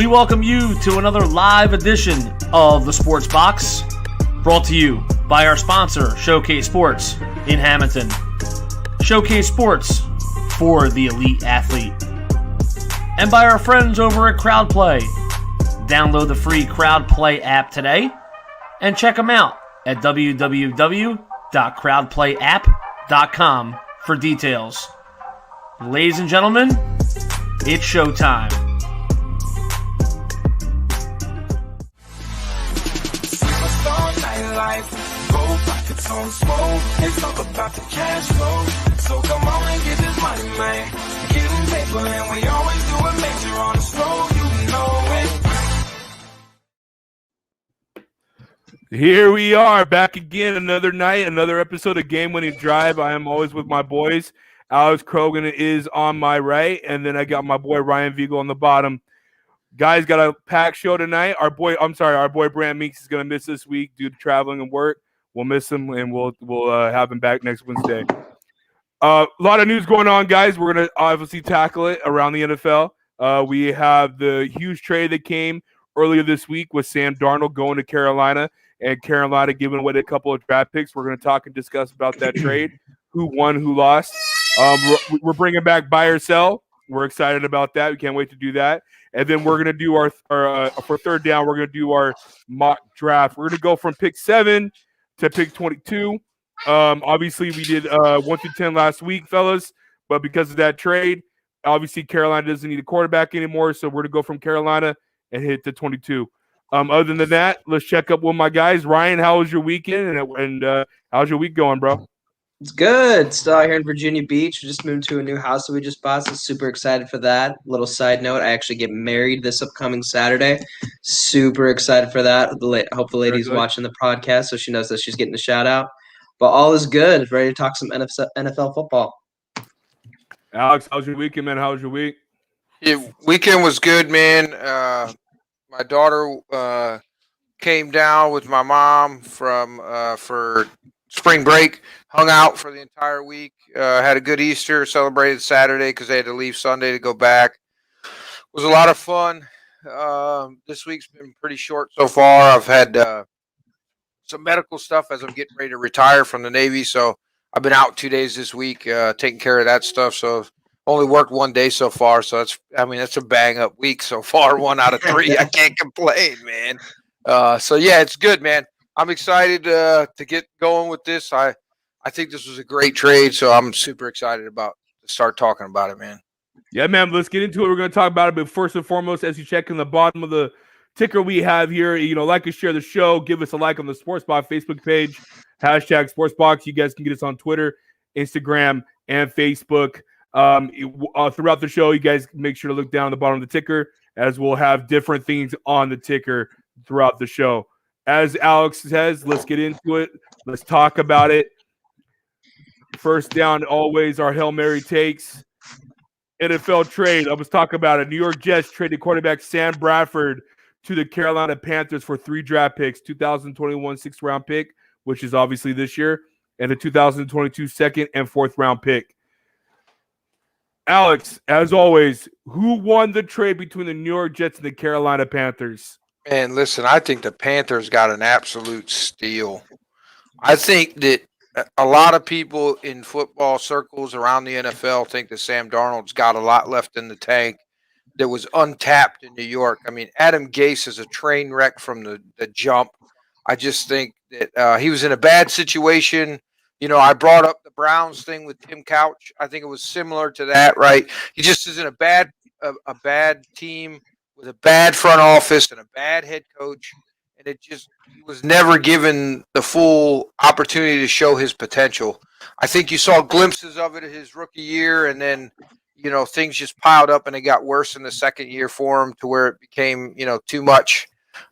welcome you to another live edition of the Sports Box, brought to you by our sponsor, Showcase Sports in Hamilton. Showcase Sports for the elite athlete. And by our friends over at CrowdPlay. Download the free CrowdPlay app today and check them out at www.crowdplayapp.com for details. Ladies and gentlemen, it's showtime. It's all about the cash flow. So come on and get this money, man. Getting paper and we always do it major on the slow, you know it. Here we are, back again, another night, another episode of Game Winning Drive. I am always with my boys. Alex Krogan is on my right, and then I got my boy Ryan Vigo on the bottom. Guys, got a packed show tonight. Our boy Brant Meeks is going to miss this week due to traveling and work. We'll miss him, and we'll have him back next Wednesday. A lot of news going on, guys. We're going to obviously tackle it around the NFL. We have the huge trade that came earlier this week with Sam Darnold going to Carolina, and Carolina giving away a couple of draft picks. We're going to talk and discuss about that trade, who won, who lost. We're bringing back buy or sell. We're excited about that. We can't wait to do that. And then we're going to do our for third down, we're going to do our mock draft. We're going to go from pick 7 to pick 22. Obviously, we did 1 through 10 last week, fellas. But because of that trade, obviously Carolina doesn't need a quarterback anymore. So we're going to go from Carolina and hit to 22. Other than that, let's check up with my guys. Ryan, how was your weekend? And how's your week going, bro? It's good. Still out here in Virginia Beach. We just moved to a new house that we just bought, so super excited for that. Little side note, I actually get married this upcoming Saturday. Super excited for that. Hope the lady's watching the podcast so she knows that she's getting a shout out. But all is good. Ready to talk some NFL football. Alex, how's your weekend, man? How was your week? Yeah, weekend was good, man. My daughter came down with my mom for spring break, hung out for the entire week, had a good Easter, celebrated Saturday because they had to leave Sunday to go back. It was a lot of fun. This week's been pretty short so far. I've had some medical stuff as I'm getting ready to retire from the Navy, so I've been out 2 days this week taking care of that stuff. So only worked 1 day so far, so that's a bang-up week so far, 1 out of 3. I can't complain, man. So, yeah, it's good, man. I'm excited to get going with this. I think this was a great trade, so I'm super excited to start talking about it, man. Yeah, man, let's get into it. We're going to talk about it, but first and foremost, as you check in the bottom of the ticker we have here, like and share the show. Give us a like on the SportsBox Facebook page, hashtag SportsBox. You guys can get us on Twitter, Instagram, and Facebook. Throughout the show, you guys make sure to look down at the bottom of the ticker, as we'll have different things on the ticker throughout the show. As Alex says, let's get into it. Let's talk about it. First down, always our Hail Mary takes. NFL trade. I was talking about it. New York Jets traded quarterback Sam Bradford to the Carolina Panthers for 3 draft picks, 2021 6th-round pick, which is obviously this year, and a 2022 second and 4th-round pick. Alex, as always, who won the trade between the New York Jets and the Carolina Panthers? Man, listen, I think the Panthers got an absolute steal. I think that a lot of people in football circles around the NFL think that Sam Darnold's got a lot left in the tank that was untapped in New York. I mean, Adam Gase is a train wreck from the jump. I just think that he was in a bad situation. I brought up the Browns thing with Tim Couch. I think it was similar to that, right? He just is in a bad team with a bad front office and a bad head coach, and he was never given the full opportunity to show his potential. I think you saw glimpses of it in his rookie year, and then, things just piled up, and it got worse in the second year for him to where it became, too much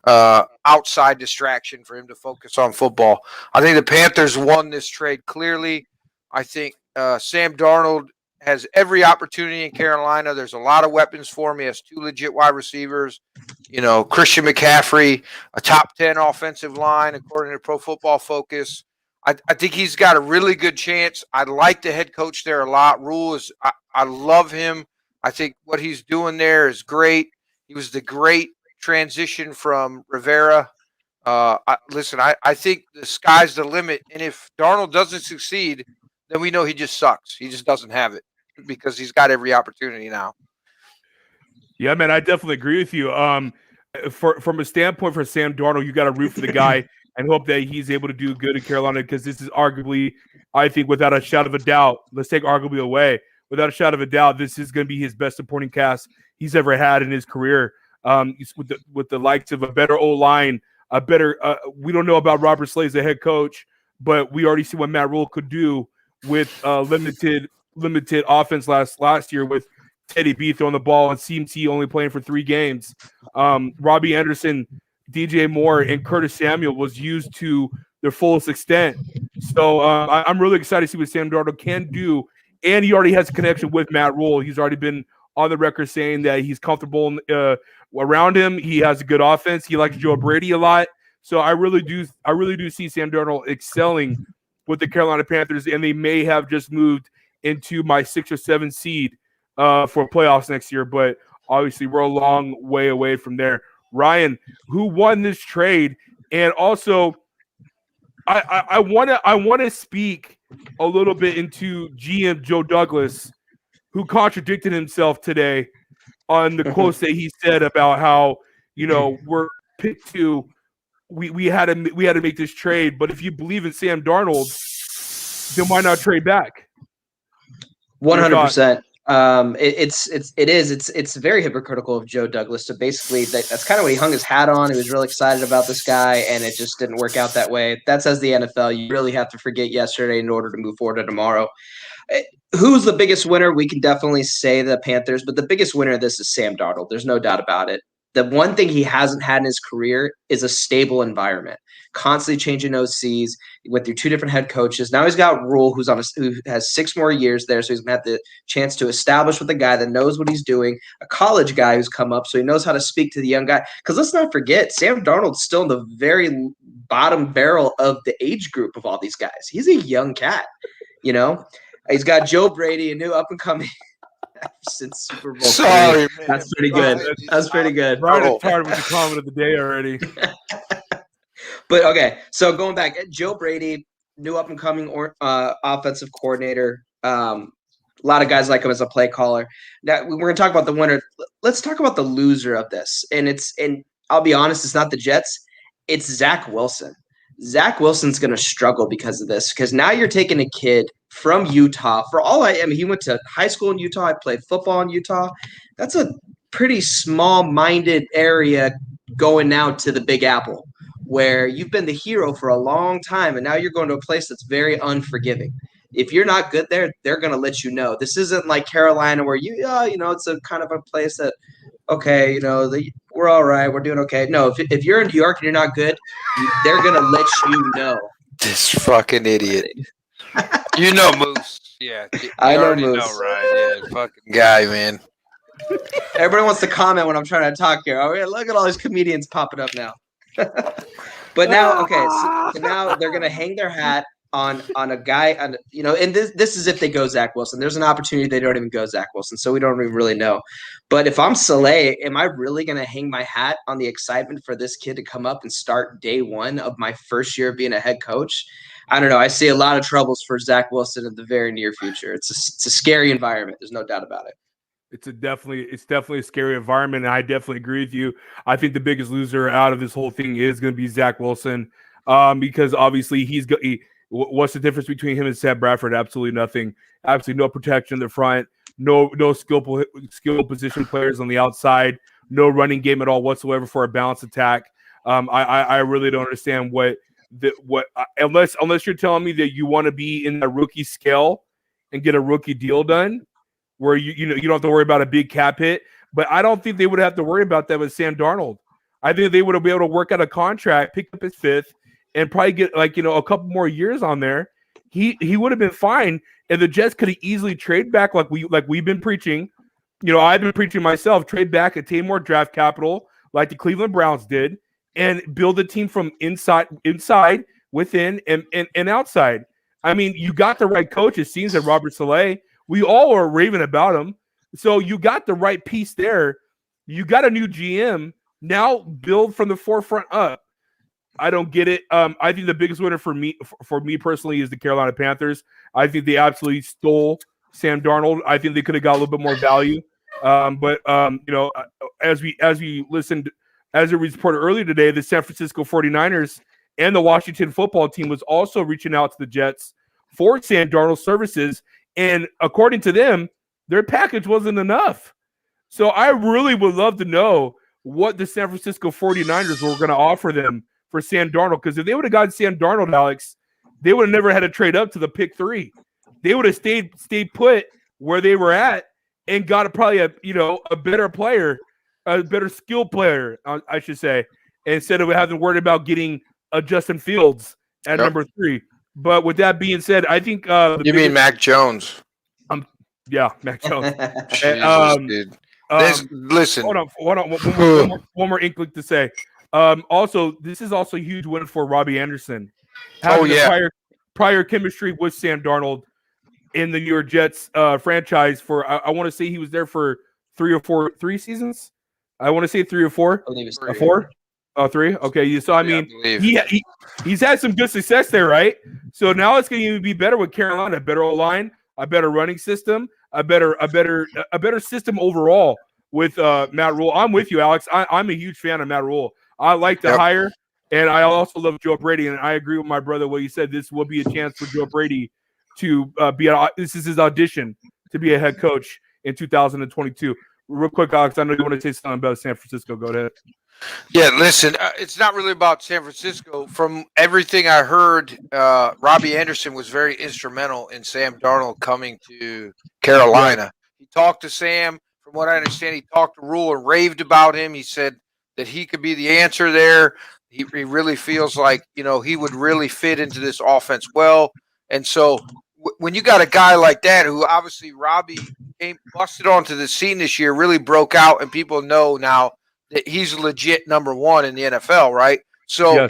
outside distraction for him to focus on football. I think the Panthers won this trade clearly. I think Sam Darnold has every opportunity in Carolina. There's a lot of weapons for him. He has 2 legit wide receivers. Christian McCaffrey, a top 10 offensive line, according to Pro Football Focus. I think he's got a really good chance. I like the head coach there a lot. I love him. I think what he's doing there is great. He was the great transition from Rivera. I think the sky's the limit, and if Darnold doesn't succeed, then we know he just sucks. He just doesn't have it because he's got every opportunity now. Yeah, man, I definitely agree with you. From a standpoint for Sam Darnold, you got to root for the guy and hope that he's able to do good in Carolina, because this is arguably, I think, without a shadow of a doubt, let's take arguably away, without a shadow of a doubt, this is going to be his best supporting cast he's ever had in his career. With the likes of a better O-line, a better. We don't know about Robert Saleh as a head coach, but we already see what Matt Rule could do with limited offense last year with Teddy B throwing the ball and CMC only playing for 3 games. Robbie Anderson, DJ Moore, and Curtis Samuel was used to their fullest extent. So I'm really excited to see what Sam Darnold can do. And he already has a connection with Matt Rule. He's already been on the record saying that he's comfortable around him. He has a good offense. He likes Joe Brady a lot. So I really do see Sam Darnold excelling with the Carolina Panthers, and they may have just moved into my 6 or 7 seed for playoffs next year, but obviously we're a long way away from there. Ryan, who won this trade? And also, I want to speak a little bit into GM Joe Douglas, who contradicted himself today on the quotes that he said about how, we're picked to, we had to make this trade, but if you believe in Sam Darnold, then why not trade back? 100%. It's very hypocritical of Joe Douglas to basically that's kind of what he hung his hat on. He was really excited about this guy, and it just didn't work out that way. That says the NFL. You really have to forget yesterday in order to move forward to tomorrow. Who's the biggest winner? We can definitely say the Panthers, but the biggest winner of this is Sam Darnold. There's no doubt about it. The one thing he hasn't had in his career is a stable environment. Constantly changing OCs. He went through 2 different head coaches. Now he's got Rule, who has 6 more years there, so he's going to have the chance to establish with a guy that knows what he's doing, a college guy who's come up, so he knows how to speak to the young guy. Because let's not forget, Sam Darnold's still in the very bottom barrel of the age group of all these guys. He's a young cat, He's got Joe Brady, a new up-and-coming – since Super Bowl. Sorry, man. That's pretty good. That's pretty good. Brian tired with the comment of the day already. But okay, so going back, Joe Brady, new up and coming offensive coordinator. A lot of guys like him as a play caller. Now we're going to talk about the winner. Let's talk about the loser of this. And I'll be honest, it's not the Jets. It's Zach Wilson. Zach Wilson's going to struggle because of this, because now you're taking a kid from Utah. He went to high school in Utah. I played football in Utah. That's a pretty small-minded area going now to the Big Apple, where you've been the hero for a long time, and now you're going to a place that's very unforgiving. If you're not good there, they're going to let you know. This isn't like Carolina where it's a kind of a place that, okay, we're all right, we're doing okay. No, if you're in New York and you're not good, they're going to let you know. This fucking idiot. Moose. Yeah. I know Moose. Right? Yeah, fucking guy, man. Everybody wants to comment when I'm trying to talk here. Oh, yeah, look at all these comedians popping up now. But now, okay, so now they're going to hang their hat on a guy, and this is if they go Zach Wilson. There's an opportunity they don't even go Zach Wilson, so we don't even really know. But if I'm Saleh, am I really going to hang my hat on the excitement for this kid to come up and start day one of my first year of being a head coach? I don't know. I see a lot of troubles for Zach Wilson in the very near future. It's a scary environment. There's no doubt about it. It's definitely a scary environment, and I definitely agree with you. I think the biggest loser out of this whole thing is going to be Zach Wilson, because obviously what's the difference between him and Sam Bradford? Absolutely nothing. Absolutely no protection in the front. No skill position players on the outside. No running game at all whatsoever for a balanced attack. I really don't understand unless you're telling me that you want to be in the rookie scale and get a rookie deal done, where you don't have to worry about a big cap hit. But I don't think they would have to worry about that with Sam Darnold. I think they would have been able to work out a contract, pick up his 5th, and probably get a couple more years on there. He would have been fine, and the Jets could have easily trade back like we've been preaching. I've been preaching myself, trade back, attain more draft capital like the Cleveland Browns did, and build a team from inside, within, and outside. I mean, you got the right coach. It seems that Robert Saleh. We all are raving about him. So you got the right piece there. You got a new GM. Now build from the forefront up. I don't get it. I think the biggest winner for me personally is the Carolina Panthers. I think they absolutely stole Sam Darnold. I think they could have got a little bit more value. But as we listened, as it was reported earlier today, the San Francisco 49ers and the Washington football team was also reaching out to the Jets for Sam Darnold services. And according to them, their package wasn't enough. So I really would love to know what the San Francisco 49ers were going to offer them for Sam Darnold. Because if they would have gotten Sam Darnold, Alex, they would have never had to trade up to the pick 3. They would have stayed put where they were at and got probably a better player, a better skill player, I should say, instead of having to worry about getting a Justin Fields at number 3. But with that being said, I think you mean Mac Jones? Yeah, Mac Jones. Jesus, dude. Listen. Hold on. One more inkling to say. Also, this is also a huge win for Robbie Anderson. Having prior chemistry with Sam Darnold in the New York Jets franchise for I want to say he was there for 3 seasons. I want to say 3 or 4. I believe it's 3. 4? Oh, 3. Okay. So I mean, he's had some good success there, right? So now it's going to even be better with Carolina. Better O-line, a better running system, a better system overall with Matt Rule. I'm with you, Alex. I'm a huge fan of Matt Rule. I like the hire, and I also love Joe Brady. And I agree with my brother what he said. This will be a chance for Joe Brady to this is his audition to be a head coach in 2022. Real quick, Alex, I know you want to say something about San Francisco. Go ahead. Yeah, listen, it's not really about San Francisco. From everything I heard, Robbie Anderson was very instrumental in Sam Darnold coming to Carolina. Right. He talked to Sam. From what I understand, he talked to Rule and raved about him. He said that he could be the answer there. He really feels like, he would really fit into this offense well. And so when you got a guy like that, who obviously Robbie busted onto the scene this year, really broke out, and people know now that he's legit number 1 in the NFL, right? So,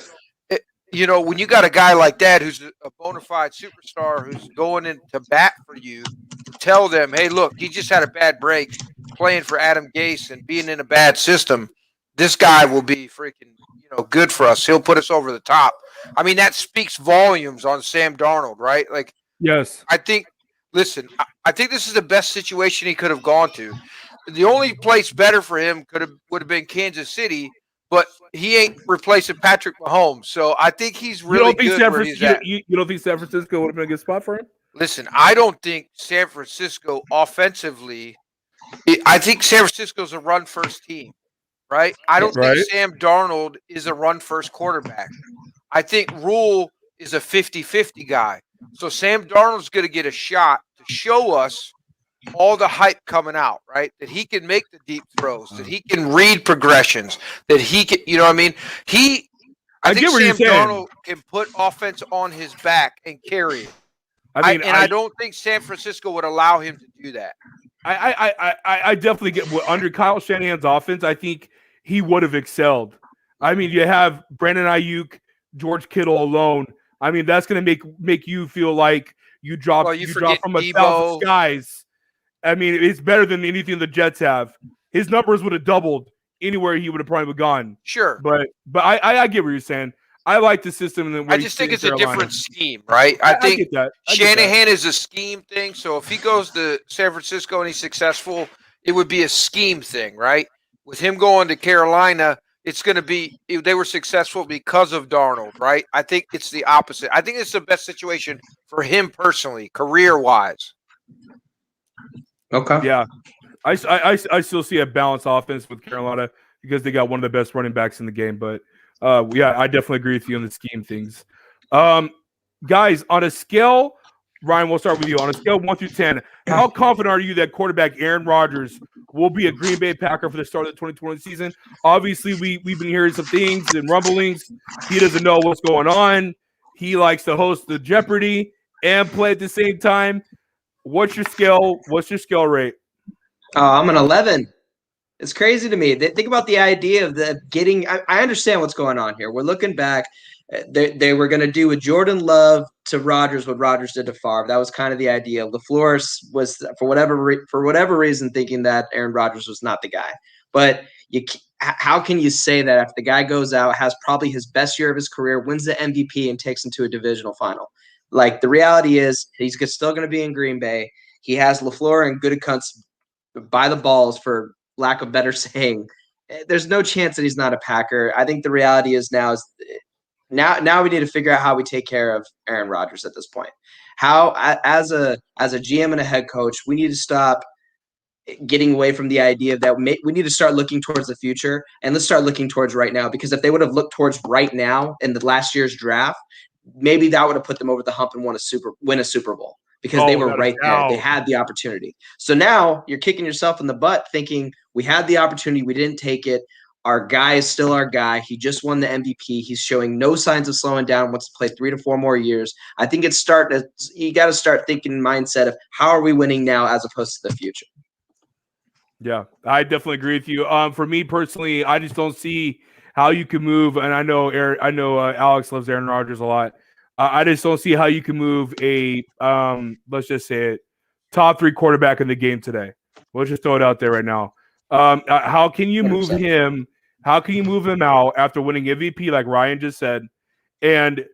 when you got a guy like that who's a bona fide superstar who's going in to bat for you, to tell them, hey, look, he just had a bad break playing for Adam Gase and being in a bad system. This guy will be freaking, good for us. He'll put us over the top. I mean, that speaks volumes on Sam Darnold, right? Like, yes, I think this is the best situation he could have gone to. The only place better for him would have been Kansas City, but he ain't replacing Patrick Mahomes. So I think he's really good where he's at. You don't think San Francisco would have been a good spot for him? Listen, I don't think San Francisco offensively – I think San Francisco's a run-first team, right? I don't think Sam Darnold is a run-first quarterback. I think Rule is a 50-50 guy. So Sam Darnold's going to get a shot to show us all the hype coming out, right? That he can make the deep throws, that he can read progressions, that he can, I mean? I think Sam Darnold can put offense on his back and carry it. I don't think San Francisco would allow him to do that. I definitely get under Kyle Shanahan's offense. I think he would have excelled. I mean, you have Brandon Ayuk, George Kittle alone. I mean, that's going to make you feel like you drop from a thousand skies. I mean, it's better than anything the Jets have. His numbers would have doubled anywhere he would have probably gone. Sure, but I get what you're saying. I like the system. And I just think it's a different scheme, right? I think get that. Shanahan is a scheme thing. So if he goes to San Francisco and he's successful, it would be a scheme thing, right? With him going to Carolina, it's going to be they were successful because of Darnold, right? I think it's the opposite. I think it's the best situation for him personally, career-wise. Okay. Yeah. I still see a balanced offense with Carolina because they got one of the best running backs in the game. But, I definitely agree with you on the scheme things. Guys, on a scale, Ryan, we'll start with you. On a scale of 1 through 10, how confident are you that quarterback Aaron Rodgers will be a Green Bay Packer for the start of the 2020 season? Obviously, we've been hearing some things and rumblings. He doesn't know what's going on. He likes to host the Jeopardy and play at the same time. What's your scale? What's your scale rate? I'm an 11. It's crazy to me. Think about the idea of the getting. I understand what's going on here. We're looking back. They were going to do with Jordan Love to Rodgers what Rodgers did to Favre. That was kind of the idea. LaFleur was for whatever reason thinking that Aaron Rodgers was not the guy. But how can you say that if the guy goes out, has probably his best year of his career, wins the MVP, and takes him to a divisional final? Like, the reality is he's still going to be in Green Bay. He has LaFleur and Gutekunst by the balls, for lack of better saying. There's no chance that he's not a Packer. I think the reality is now we need to figure out how we take care of Aaron Rodgers at this point. How, as a GM and a head coach, we need to stop getting away from the idea that we need to start looking towards the future, and let's start looking towards right now. Because if they would have looked towards right now in the last year's draft, maybe that would have put them over the hump and win a Super Bowl, because they were right there. They had the opportunity. So now you're kicking yourself in the butt thinking we had the opportunity, we didn't take it. Our guy is still our guy. He just won the MVP. He's showing no signs of slowing down. Wants to play 3 to 4 more years. I think you got to start thinking mindset of how are we winning now as opposed to the future. Yeah, I definitely agree with you. For me personally, I just don't see how you can move. And I know Alex loves Aaron Rodgers a lot. I just don't see how you can move a let's just say it, top 3 quarterback in the game today. Let's just throw it out there right now. How can you move 100%. Him? How can you move him out after winning MVP, like Ryan just said? And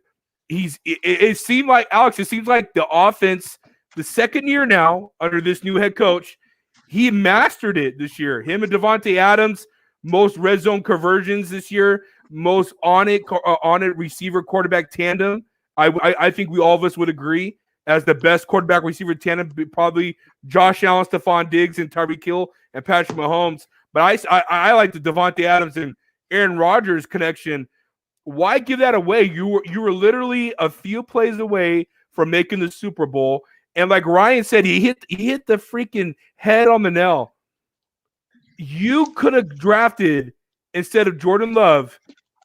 it seemed like, Alex, it seems like the offense, the second year now under this new head coach, he mastered it this year. Him and Devontae Adams, most red zone conversions this year, most on it receiver quarterback tandem. I think all of us would agree as the best quarterback receiver tandem, probably Josh Allen, Stephon Diggs, and Tyreek Hill and Patrick Mahomes. But I like the Devontae Adams and Aaron Rodgers connection. Why give that away? You were literally a few plays away from making the Super Bowl. And like Ryan said, he hit the freaking head on the nail. You could have drafted instead of Jordan Love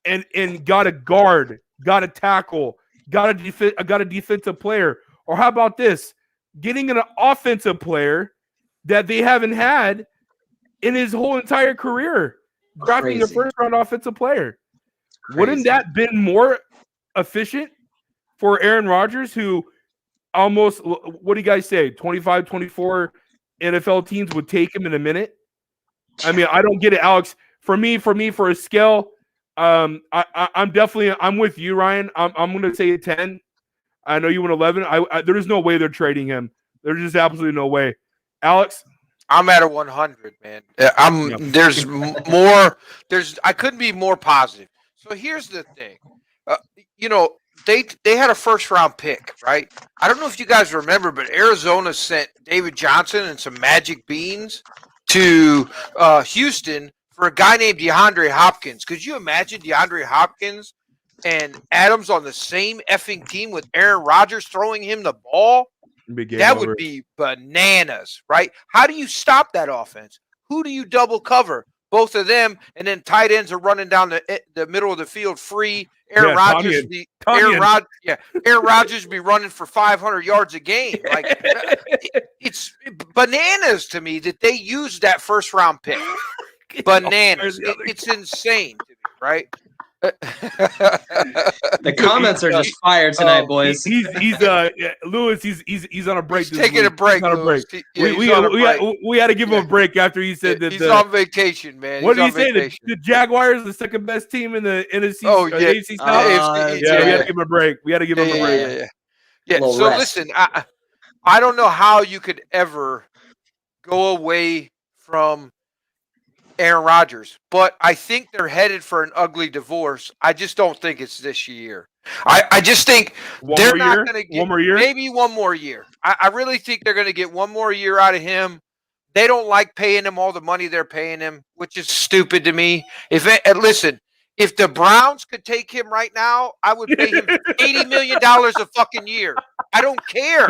and got a guard, got a tackle, got a defensive player. Or how about this? Getting an offensive player that they haven't had in his whole entire career. Drafting a first-round offensive player. Wouldn't that been more efficient for Aaron Rodgers, who almost, what do you guys say, 25, 24 NFL teams would take him in a minute? I mean, I don't get it, Alex. For me, for a scale, I'm with you, Ryan. I'm going to say a 10. I know you went 11. There is no way they're trading him. There's just absolutely no way. Alex? I'm at a 100, man. There's more. I couldn't be more positive. So here's the thing. They had a first-round pick, right? I don't know if you guys remember, but Arizona sent David Johnson and some magic beans to Houston for a guy named DeAndre Hopkins. Could you imagine DeAndre Hopkins and Adams on the same effing team with Aaron Rodgers throwing him the ball? That would be bananas, right? How do you stop that offense? Who do you double cover? Both of them, and then tight ends are running down the middle of the field free. Aaron Rodgers be running for 500 yards a game. Like, it's bananas to me that they used that first round pick. Bananas. It's insane to me, right? The comments are just fire tonight, boys. He's Lewis. He's on a break. He's taking a break. On a break. We had to give him a break after he said that he's on vacation, man. What did he say? The Jaguars, the second best team in the NFC. Oh yeah, AFC South? We had to give him a break. We had to give him a break. Yeah. So listen, I don't know how you could ever go away from Aaron Rodgers, but I think they're headed for an ugly divorce. I just don't think it's this year. I just think they're not going to get one more year. Maybe one more year. I really think they're going to get one more year out of him. They don't like paying him all the money they're paying him, which is stupid to me. If the Browns could take him right now, I would pay him $80 million a fucking year. I don't care.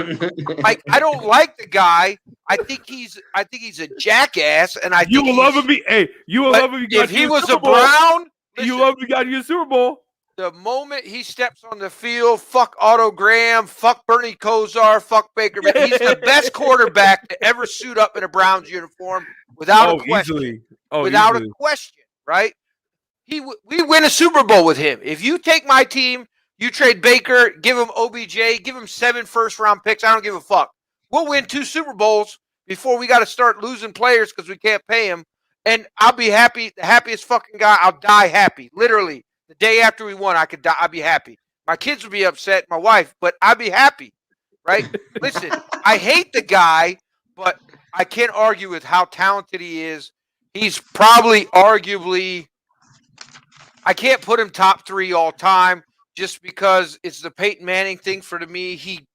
Like, I don't like the guy. I think he's a jackass, and you will love him. You will love him. If he was a Brown, you love him. Got you a Super Bowl. The moment he steps on the field, fuck Otto Graham, fuck Bernie Kosar, fuck Baker. He's the best quarterback to ever suit up in a Browns uniform without a question. Easily. Without a question, right? We win a Super Bowl with him. If you take my team, you trade Baker, give him OBJ, give him 7 first-round picks, I don't give a fuck. We'll win 2 Super Bowls before we got to start losing players because we can't pay them. and I'll be happy, the happiest fucking guy. I'll die happy. Literally, the day after we won, I could die. I'd be happy. My kids would be upset, my wife, but I'd be happy, right? Listen, I hate the guy, but I can't argue with how talented he is. He's probably arguably, I can't put him top 3 all time just because it's the Peyton Manning thing for me. He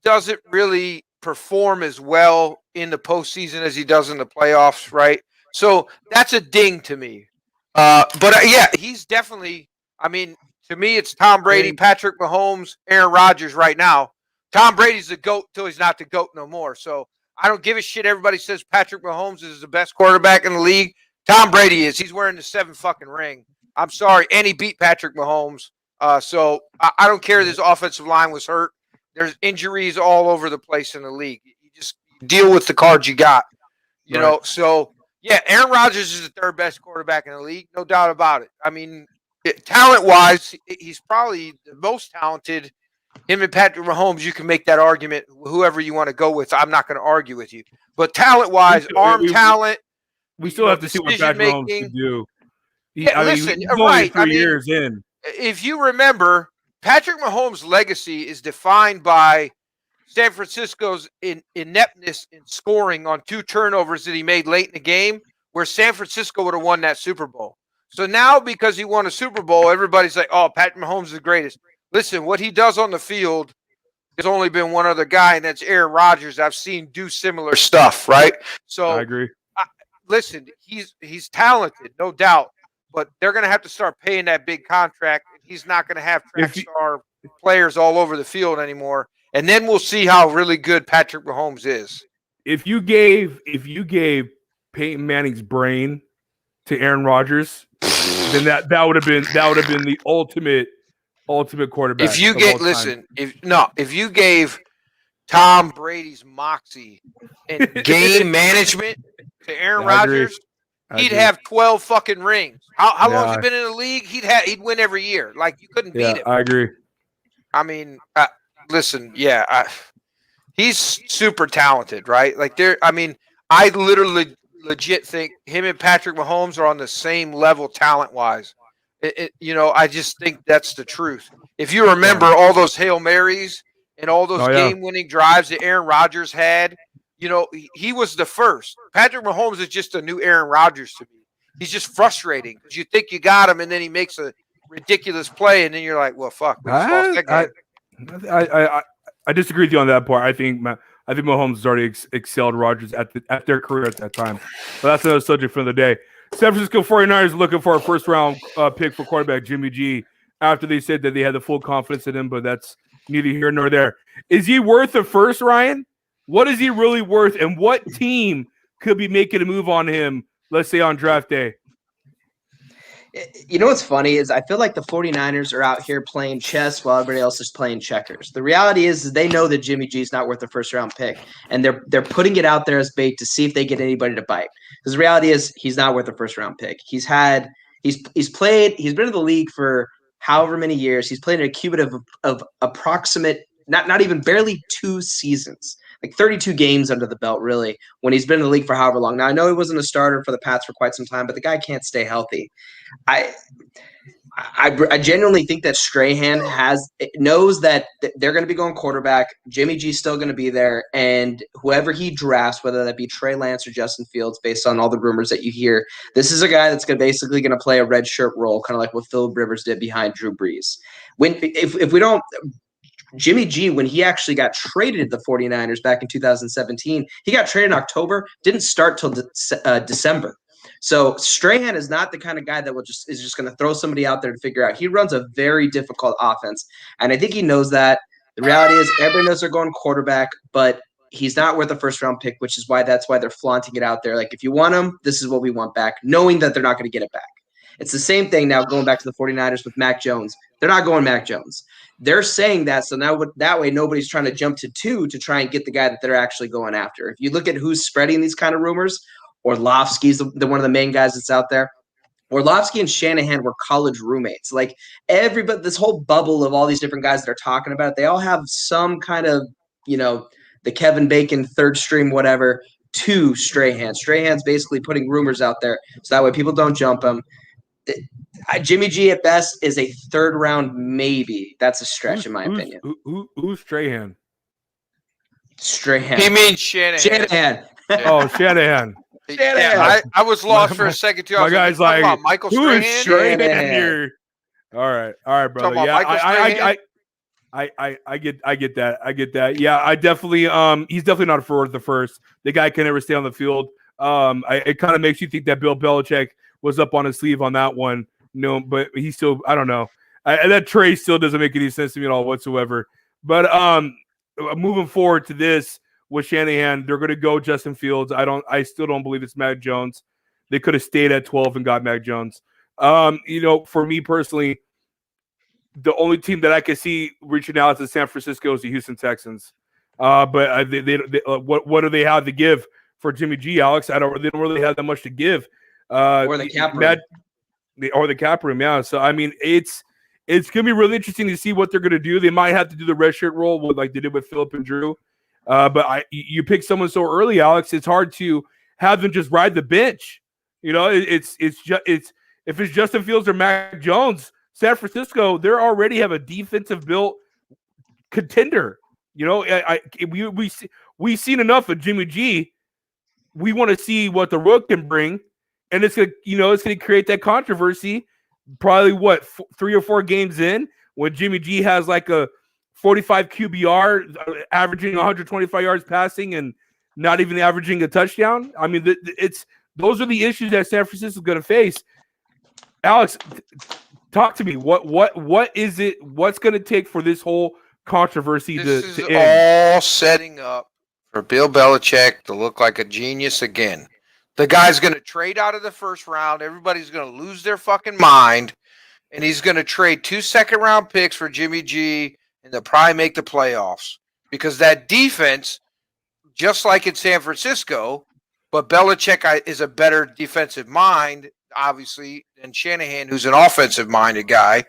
doesn't really perform as well in the postseason as he does in the playoffs, right? So that's a ding to me. Yeah, he's definitely, I mean, to me, it's Tom Brady, Patrick Mahomes, Aaron Rodgers right now. Tom Brady's the GOAT till he's not the GOAT no more. So I don't give a shit. Everybody says Patrick Mahomes is the best quarterback in the league. Tom Brady is. He's wearing the 7 fucking ring. I'm sorry. And he beat Patrick Mahomes. So I don't care this offensive line was hurt. There's injuries all over the place in the league. You just deal with the cards you got. You know, so yeah, Aaron Rodgers is the 3rd best quarterback in the league. No doubt about it. I mean, talent-wise, he's probably the most talented. Him and Patrick Mahomes, you can make that argument, whoever you want to go with. I'm not going to argue with you. But talent-wise, talent. We still have to see what Patrick Mahomes can do. Listen, he's only 3 years in. If you remember, Patrick Mahomes' legacy is defined by San Francisco's ineptness in scoring on 2 turnovers that he made late in the game, where San Francisco would have won that Super Bowl. So now, because he won a Super Bowl, everybody's like, oh, Patrick Mahomes is the greatest. Listen, what he does on the field, there's only been one other guy, and that's Aaron Rodgers. I've seen do similar stuff, right? So I agree. Listen, he's talented, no doubt, but they're going to have to start paying that big contract. He's not going to have track star players all over the field anymore, and then we'll see how really good Patrick Mahomes is. If you gave Peyton Manning's brain to Aaron Rodgers, then that would have been the ultimate quarterback. If you if you gave Tom Brady's moxie and game management to Aaron Rodgers, he'd have 12 fucking rings. How long has he been in the league? He'd win every year. Like, you couldn't beat him. I agree. I mean, listen, he's super talented, right? Like, I literally legit think him and Patrick Mahomes are on the same level talent-wise. I just think that's the truth. If you remember all those Hail Marys and all those game-winning drives that Aaron Rodgers had, he was the first. Patrick Mahomes is just a new Aaron Rodgers to me. He's just frustrating because you think you got him, and then he makes a ridiculous play, and then you're like, well, fuck. We just lost that guy. I disagree with you on that part. I think Mahomes has already excelled Rodgers at their career at that time. But that's another subject for the day. San Francisco 49ers looking for a first-round pick for quarterback Jimmy G after they said that they had the full confidence in him, but that's neither here nor there. Is he worth a first, Ryan? What is he really worth, and what team could be making a move on him, let's say on draft day? You know what's funny is I feel like the 49ers are out here playing chess while everybody else is playing checkers. The reality is they know that Jimmy G is not worth a first-round pick, and they're putting it out there as bait to see if they get anybody to bite. Because the reality is he's not worth a first-round pick. He's been in the league for however many years. He's played an cumulative of approximate, not even barely 2 seasons. Like 32 games under the belt, really, when he's been in the league for however long. Now, I know he wasn't a starter for the Pats for quite some time, but the guy can't stay healthy. I genuinely think that Strahan knows that they're going to be going quarterback. Jimmy G's still going to be there, and whoever he drafts, whether that be Trey Lance or Justin Fields, based on all the rumors that you hear, this is a guy that's basically going to play a red shirt role, kind of like what Phillip Rivers did behind Drew Brees. If we don't – Jimmy G, when he actually got traded to the 49ers back in 2017, he got traded in October, didn't start till December. So Strahan is not the kind of guy that is just going to throw somebody out there to figure out. He runs a very difficult offense, and I think he knows that. The reality is everybody knows they're going quarterback, but he's not worth a first-round pick, which is why they're flaunting it out there. Like, if you want him, this is what we want back, knowing that they're not going to get it back. It's the same thing now going back to the 49ers with Mac Jones. They're not going Mac Jones. They're saying that, so now that way nobody's trying to jump to 2 to try and get the guy that they're actually going after. If you look at who's spreading these kind of rumors, Orlovsky's the one of the main guys that's out there. Orlovsky and Shanahan were college roommates. Like, everybody, this whole bubble of all these different guys that are talking about it, they all have some kind of, the Kevin Bacon third stream whatever to Strahan. Strahan's basically putting rumors out there so that way people don't jump him. Jimmy G at best is a third round maybe. That's a stretch in my opinion. Who's Strahan? Strahan. He means Shanahan. Oh, Shanahan. Yeah, I was lost for a second too. I was my guy's like, like, Michael who is Strahan? Strahan here? All right, brother. Yeah, I get that. Yeah, I definitely he's definitely not a forward at the first. The guy can never stay on the field. It kind of makes you think that Bill Belichick was up on his sleeve on that one. No, but he still, I don't know. That trade still doesn't make any sense to me at all whatsoever. But moving forward to this with Shanahan, they're going to go Justin Fields. I still don't believe it's Mac Jones. They could have stayed at 12 and got Mac Jones. For me personally, the only team that I can see reaching out to San Francisco is the Houston Texans. But what do they have to give for Jimmy G, Alex? They don't really have that much to give. Or the cap room. Or the cap room, yeah. So I mean, it's gonna be really interesting to see what they're gonna do. They might have to do the red shirt role, like they did with Phillip and Drew. But you pick someone so early, Alex. It's hard to have them just ride the bench. If it's Justin Fields or Mac Jones, San Francisco, they already have a defensive built contender. We've seen enough of Jimmy G. We want to see what the rook can bring, and it's gonna create that controversy. Probably 3 or 4 games in when Jimmy G has like a 45 QBR, averaging 125 yards passing and not even averaging a touchdown. I mean, those are the issues that San Francisco is going to face. Alex, talk to me. What is it? What's going to take for this whole controversy to end? This is all setting up for Bill Belichick to look like a genius again. The guy's going to trade out of the first round. Everybody's going to lose their fucking mind. And he's going to trade 2 second-round picks for Jimmy G, and they'll probably make the playoffs. Because that defense, just like in San Francisco, but Belichick is a better defensive mind, obviously, than Shanahan, who's an offensive-minded guy,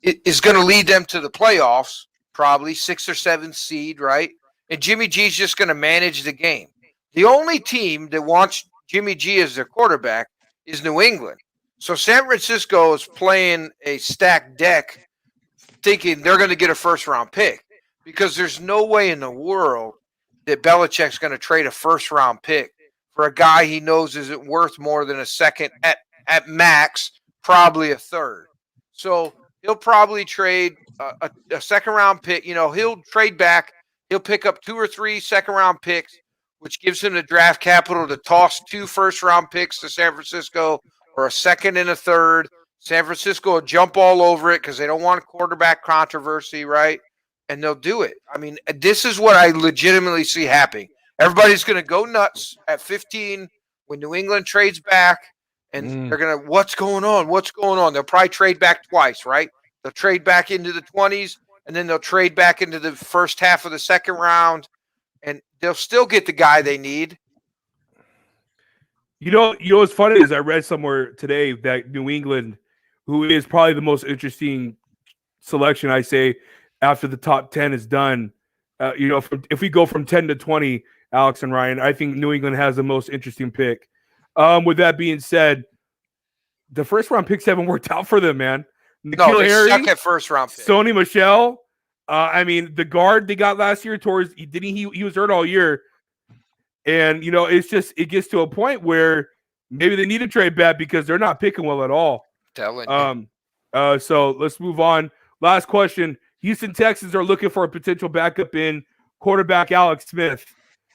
is going to lead them to the playoffs, probably 6th or 7th seed, right? And Jimmy G's just going to manage the game. The only team that wants Jimmy G as their quarterback is New England. So San Francisco is playing a stacked deck thinking they're going to get a first-round pick because there's no way in the world that Belichick's going to trade a first-round pick for a guy he knows isn't worth more than a second, at max, probably a third. So he'll probably trade a second-round pick. He'll trade back. He'll pick up 2 or 3 second-round picks, which gives him the draft capital to toss 2 first-round picks to San Francisco or a second and a third. San Francisco will jump all over it because they don't want a quarterback controversy, right? And they'll do it. I mean, this is what I legitimately see happening. Everybody's going to go nuts at 15 when New England trades back, and they're going to, what's going on? What's going on? They'll probably trade back twice, right? They'll trade back into the 20s, and then they'll trade back into the first half of the second round, and they'll still get the guy they need. What's funny is I read somewhere today that New England, who is probably the most interesting selection, I say, after the top 10 is done, if we go from 10 to 20, Alex and Ryan, I think New England has the most interesting pick. With that being said, the first round picks haven't worked out for them, man. They suck at first round picks. Sony Michel. The guard they got last year, he was hurt all year. And, it gets to a point where maybe they need to trade back because they're not picking well at all. So let's move on. Last question. Houston Texans are looking for a potential backup in quarterback Alex Smith.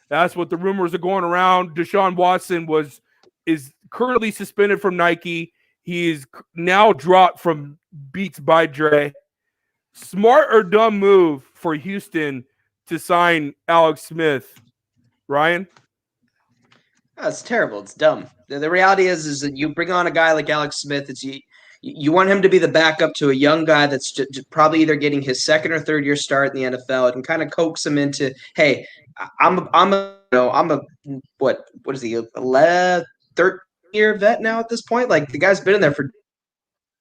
That's what the rumors are going around. Deshaun Watson is currently suspended from Nike. He's now dropped from Beats by Dre. Smart or dumb move for Houston to sign Alex Smith? Ryan? It's terrible. It's dumb. The reality is that you bring on a guy like Alex Smith. You want him to be the backup to a young guy that's just probably either getting his second or third year start in the NFL and kind of coax him into, hey, I'm a what is he, 11, 13 year vet now at this point? Like, the guy's been in there for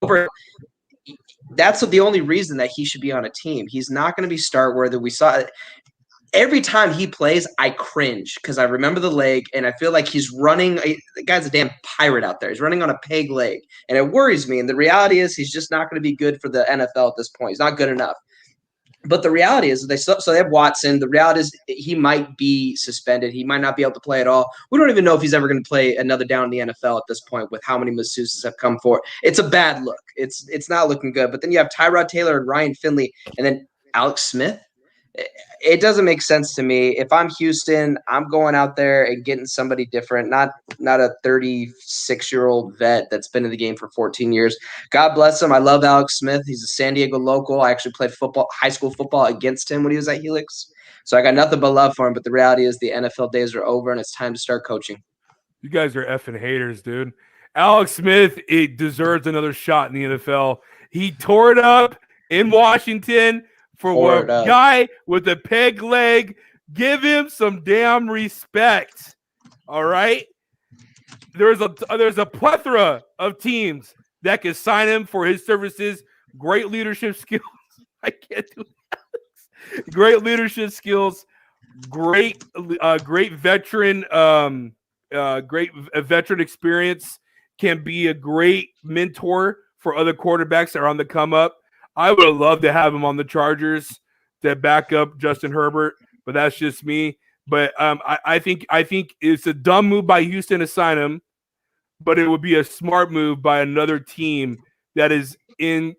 over. That's the only reason that he should be on a team. He's not going to be start worthy. We saw every time he plays, I cringe because I remember the leg, and I feel like he's running. The guy's a damn pirate out there. He's running on a peg leg, and it worries me. And the reality is, he's just not going to be good for the NFL at this point. He's not good enough. But the reality is, they have Watson. The reality is, he might be suspended. He might not be able to play at all. We don't even know if he's ever going to play another down in the NFL at this point with how many masseuses have come forward. It's a bad look. It's not looking good. But then you have Tyrod Taylor and Ryan Finley, and then Alex Smith. It doesn't make sense to me. If I'm Houston, I'm going out there and getting somebody different, not a 36-year-old vet that's been in the game for 14 years. God bless him. I love Alex Smith. He's a San Diego local. I actually played high school football against him when he was at Helix. So I got nothing but love for him. But the reality is the NFL days are over, and it's time to start coaching. You guys are effing haters, dude. Alex Smith, it deserves another shot in the NFL. He tore it up in Washington. For a guy with a peg leg, give him some damn respect. All right? There's a plethora of teams that can sign him for his services. Great leadership skills. I can't do that. Great leadership skills. Great veteran. Great veteran experience. Can be a great mentor for other quarterbacks that are on the come up. I would have loved to have him on the Chargers to back up Justin Herbert, but that's just me. But I think it's a dumb move by Houston to sign him, but it would be a smart move by another team that is in,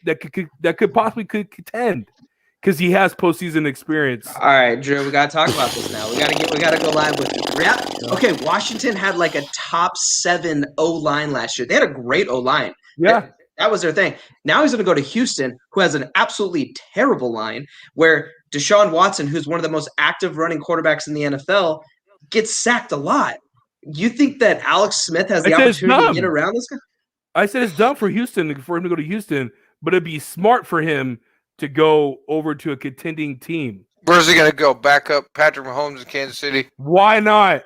that could possibly contend because he has postseason experience. All right, Drew, we gotta talk about this now. We gotta go live with it. Okay, Washington had like a top 7 O-line last year. They had a great O-line. Yeah. That was their thing. Now he's going to go to Houston, who has an absolutely terrible line, where Deshaun Watson, who's one of the most active running quarterbacks in the NFL, gets sacked a lot. You think that Alex Smith has the opportunity to get around this guy? I said it's dumb for him to go to Houston, but it'd be smart for him to go over to a contending team. Where's he going to go? Back up Patrick Mahomes in Kansas City? Why not?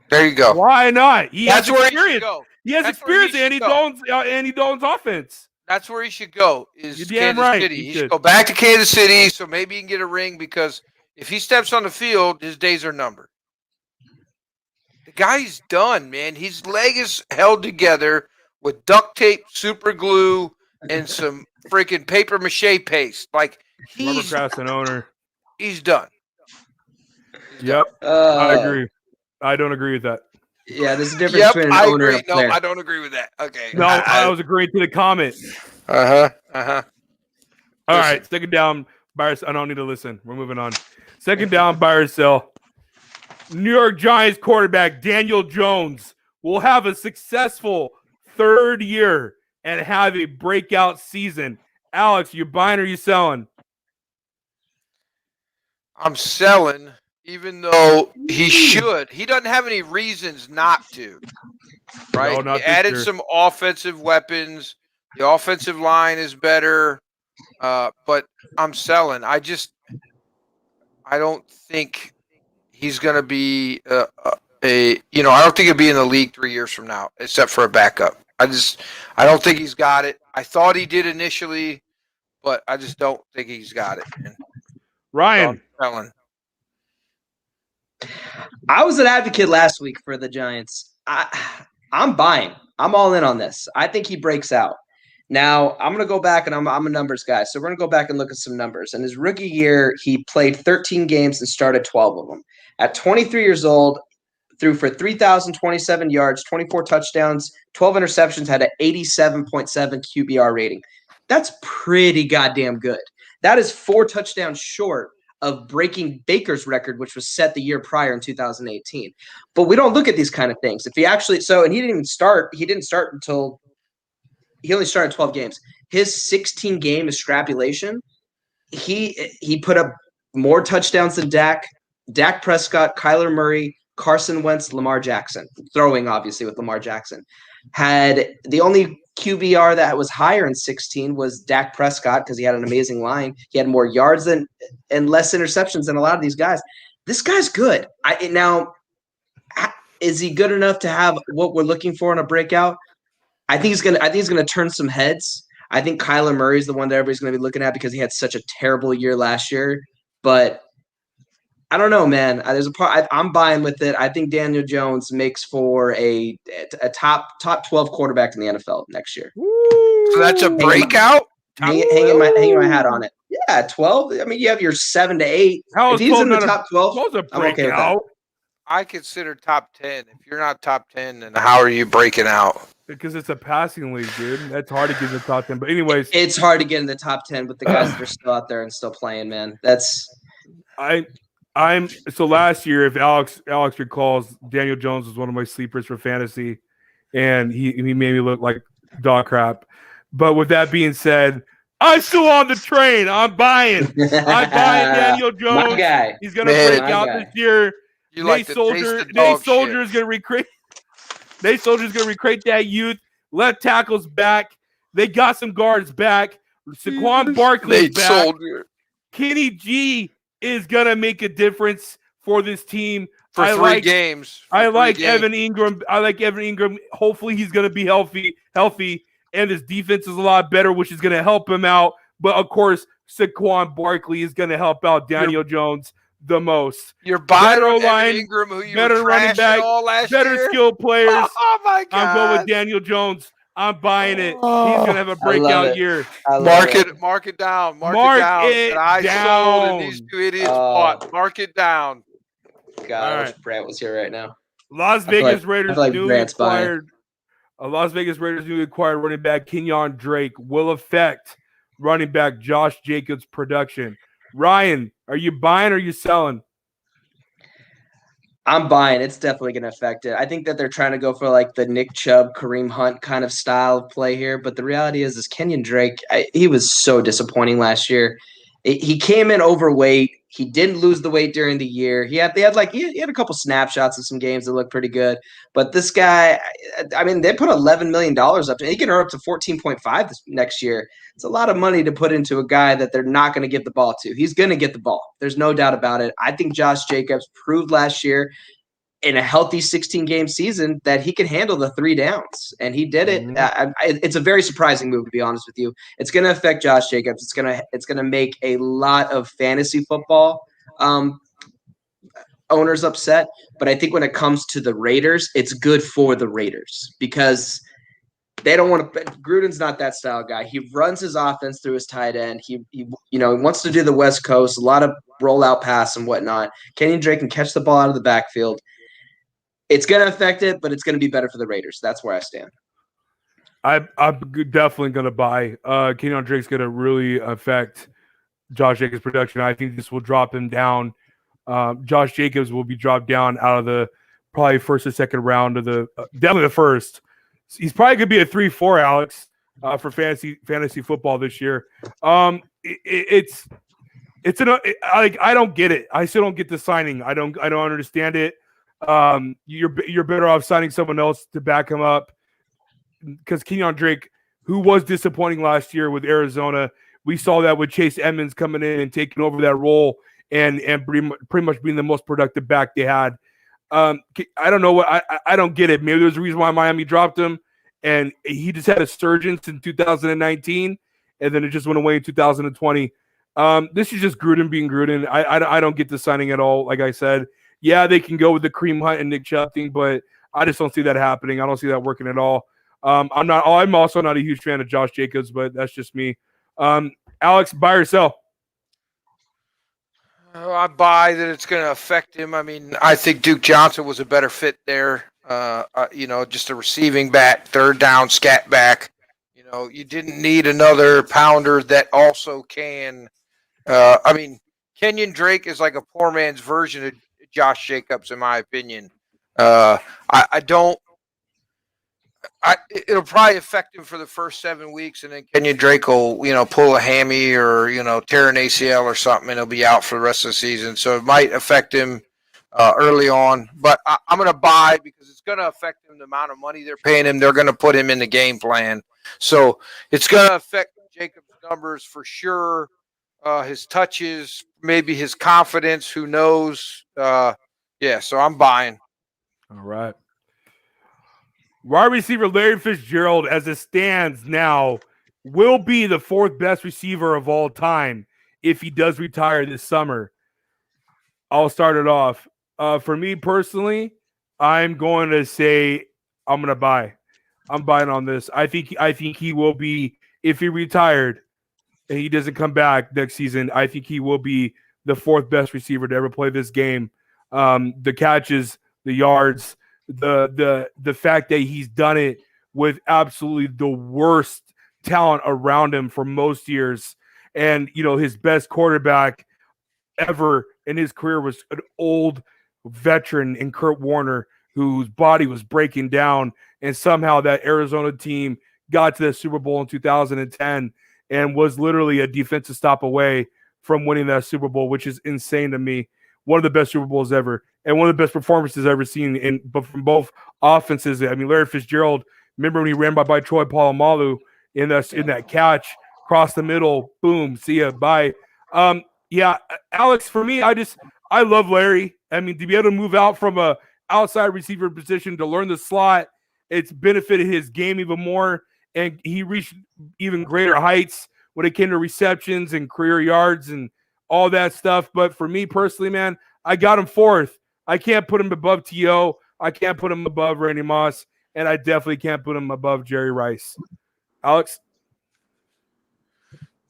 There you go. Why not? That's where he should go. He has experience in Andy Dalton's offense. That's where he should go, is Kansas City. He should go back to Kansas City so maybe he can get a ring, because if he steps on the field, his days are numbered. The guy's done, man. His leg is held together with duct tape, super glue, and some freaking paper mache paste. Like, he's an owner. He's done. Yep. I agree. I don't agree with that. Yeah, there's a difference between an owner and a player. No, I don't agree with that. Okay. No, I was agreeing to the comment. All right, second down, buy or sell. I don't need to listen. We're moving on. Second down, buy or sell. New York Giants quarterback Daniel Jones will have a successful third year and have a breakout season. Alex, you buying or you selling? I'm selling. Even though he should. He doesn't have any reasons not to. Right? No, he added some offensive weapons. The offensive line is better. But I'm selling. I don't think he's going to be I don't think he'll be in the league 3 years from now, except for a backup. I don't think he's got it. I thought he did initially, but I just don't think he's got it, man. Ryan. So I'm selling. I was an advocate last week for the Giants. I'm buying. I'm all in on this. I think he breaks out. Now, I'm going to go back, and I'm a numbers guy, so we're going to go back and look at some numbers. In his rookie year, he played 13 games and started 12 of them. At 23 years old, threw for 3,027 yards, 24 touchdowns, 12 interceptions, had an 87.7 QBR rating. That's pretty goddamn good. That is 4 touchdowns short of breaking Baker's record, which was set the year prior in 2018. But we don't look at these kind of things. If he actually and he didn't start until he only started 12 games. His 16 game extrapolation, he put up more touchdowns than Dak Prescott, Kyler Murray, Carson Wentz, Lamar Jackson, throwing obviously with Lamar Jackson. Had the only QBR that was higher in 16 was Dak Prescott, because he had an amazing line. He had more yards and less interceptions than a lot of these guys. This guy's good. Now, is he good enough to have what we're looking for in a breakout? I think he's gonna turn some heads. I think Kyler Murray is the one that everybody's gonna be looking at because he had such a terrible year last year. But I don't know, man. There's a part I'm buying with it. I think Daniel Jones makes for a top 12 quarterback in the NFL next year. So that's a Woo! breakout. Hanging my hat on it. Yeah, 12. I mean, you have your 7 to 8. How If is he's 12 in the not a top 12, 12's a I'm okay with that. breakout? I consider top 10. If you're not top 10, then how are you breaking out? Because it's a passing league, dude. That's hard to get in the top 10. But anyways, It's hard to get in the top 10 with the guys that are still out there and still playing, man. So last year, if Alex recalls, Daniel Jones was one of my sleepers for fantasy, and he made me look like dog crap. But with that being said, I'm still on the train. I'm buying Daniel Jones. My guy. He's gonna Man, break my out guy. this year. You Nate like the taste Soldier of dog is shit. gonna recruit. Nate Soldier's gonna recruit that youth. Left tackles back. They got some guards back. Saquon Barkley's Nate back. Soldier. Kenny G is gonna make a difference for this team. For I 3 like games. I like Evan Ingram. Hopefully he's gonna be healthy, and his defense is a lot better, which is gonna help him out. But of course, Saquon Barkley is gonna help out Daniel Jones the most. You're buying Better Evan O-line, Ingram, who you better were running trashing back, all last better year. skilled players. Oh my God! I'm going with Daniel Jones. I'm buying it. He's gonna have a I love breakout it. year. I love Mark it. it, mark it down, mark Mark it down. it And I sold, and these down. 2 idiots Oh. bought. Mark it down. God, All I wish right. Brant was here right now. Las I feel Vegas like- Raiders I feel like newly Brant's buying. acquired. Las Vegas Raiders newly acquired running back Kenyon Drake will affect running back Josh Jacobs' production. Ryan, are you buying or are you selling? I'm buying. It's definitely going to affect it. I think that they're trying to go for like the Nick Chubb, Kareem Hunt kind of style of play here. But the reality is Kenyon Drake, he was so disappointing last year. He came in overweight. He didn't lose the weight during the year. He had a couple snapshots of some games that looked pretty good. But this guy, I mean, they put $11 million up to him. He can earn up to 14.5 this next year. It's a lot of money to put into a guy that they're not going to give the ball to. He's going to get the ball. There's no doubt about it. I think Josh Jacobs proved last year in a healthy 16-game season that he can handle the 3 downs, and he did it. It's a very surprising move, to be honest with you. It's going to affect Josh Jacobs. It's going to make a lot of fantasy football owners upset. But I think when it comes to the Raiders, it's good for the Raiders because they don't want to. Gruden's not that style guy. He runs his offense through his tight end. He wants to do the West Coast, a lot of rollout pass and whatnot. Kenyon Drake can catch the ball out of the backfield. It's going to affect it, but it's going to be better for the Raiders. That's where I stand. I'm definitely going to buy. Kenyon Drake's going to really affect Josh Jacobs' production. I think this will drop him down. Josh Jacobs will be dropped down out of the probably first or second round of the definitely the first. He's probably going to be a 3-4, Alex, for fantasy football this year. I don't get it. I still don't get the signing. I don't understand it. You're better off signing someone else to back him up because Kenyon Drake, who was disappointing last year with Arizona, we saw that with Chase Edmonds coming in and taking over that role and pretty much being the most productive back they had. I don't know what I don't get it. Maybe there's a reason why Miami dropped him, and he just had a surgence in 2019, and then it just went away in 2020. This is just Gruden being Gruden. I don't get the signing at all. Like I said. Yeah, they can go with the Kareem Hunt and Nick Chubb thing, but I just don't see that happening. I don't see that working at all. I'm also not a huge fan of Josh Jacobs, but that's just me. Alex, buy or sell? I buy that it's going to affect him. I mean, I think Duke Johnson was a better fit there. Just a receiving back, third down scat back. You didn't need another pounder that also can. Kenyon Drake is like a poor man's version of Josh Jacobs, in my opinion. It'll probably affect him for the first 7 weeks, and then Kenyon Drake will, pull a hammy or, tear an ACL or something, and he'll be out for the rest of the season. So it might affect him early on. But I'm going to buy because it's going to affect him the amount of money they're paying him. They're going to put him in the game plan. So it's going to affect Jacobs' numbers for sure. His touches, maybe his confidence, who knows? So I'm buying. All right. Wide receiver Larry Fitzgerald, as it stands now, will be the 4th best receiver of all time if he does retire this summer. I'll start it off. For me personally, I'm going to say I'm going to buy. I'm buying on this. I think he will be, if he retired and he doesn't come back next season, I think he will be the fourth best receiver to ever play this game. The catches, the yards, the fact that he's done it with absolutely the worst talent around him for most years, and his best quarterback ever in his career was an old veteran in Kurt Warner whose body was breaking down, and somehow that Arizona team got to the Super Bowl in 2010 and was literally a defensive stop away from winning that Super Bowl, which is insane to me. One of the best Super Bowls ever, and one of the best performances I've ever seen but from both offenses. I mean, Larry Fitzgerald, remember when he ran by Troy Polamalu in that catch across the middle, boom, see ya, bye. Yeah, Alex, for me, I love Larry. I mean, to be able to move out from a outside receiver position to learn the slot, it's benefited his game even more, and he reached even greater heights when it came to receptions and career yards and all that stuff. But for me personally, man, I got him fourth. I can't put him above T.O. I can't put him above Randy Moss, and I definitely can't put him above Jerry Rice. Alex?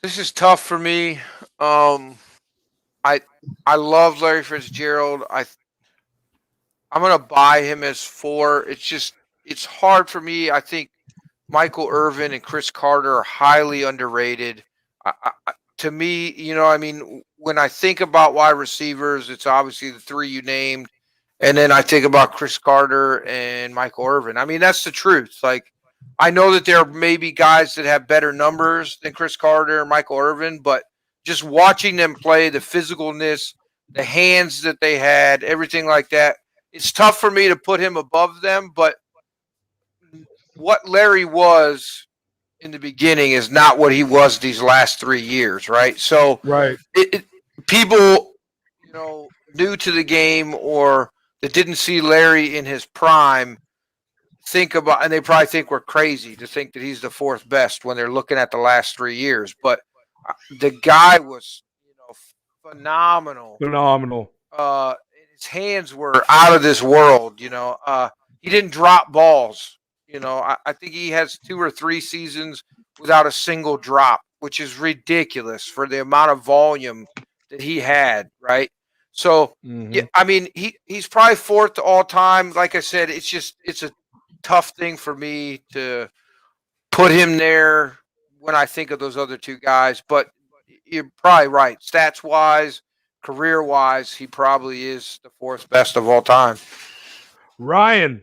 This is tough for me. I love Larry Fitzgerald. I'm gonna buy him as 4. It's hard for me. I think Michael Irvin and Chris Carter are highly underrated. To me, I mean, when I think about wide receivers, it's obviously the 3 you named, and then I think about Chris Carter and Michael Irvin. I mean, that's the truth. Like, I know that there may be guys that have better numbers than Chris Carter and Michael Irvin, but just watching them play, the physicalness, the hands that they had, everything like that, it's tough for me to put him above them. But what Larry was in the beginning is not what he was these last 3 years, right? So, right, people, new to the game or that didn't see Larry in his prime think about, and they probably think we're crazy to think that he's the 4th best when they're looking at the last 3 years. But the guy was, phenomenal. His hands were out of this world. He didn't drop balls. I think he has 2 or 3 seasons without a single drop, which is ridiculous for the amount of volume that he had, right? So, yeah, I mean, he's probably 4th all time. Like I said, it's a tough thing for me to put him there when I think of those other 2 guys. But you're probably right. Stats-wise, career-wise, he probably is the 4th best of all time. Ryan.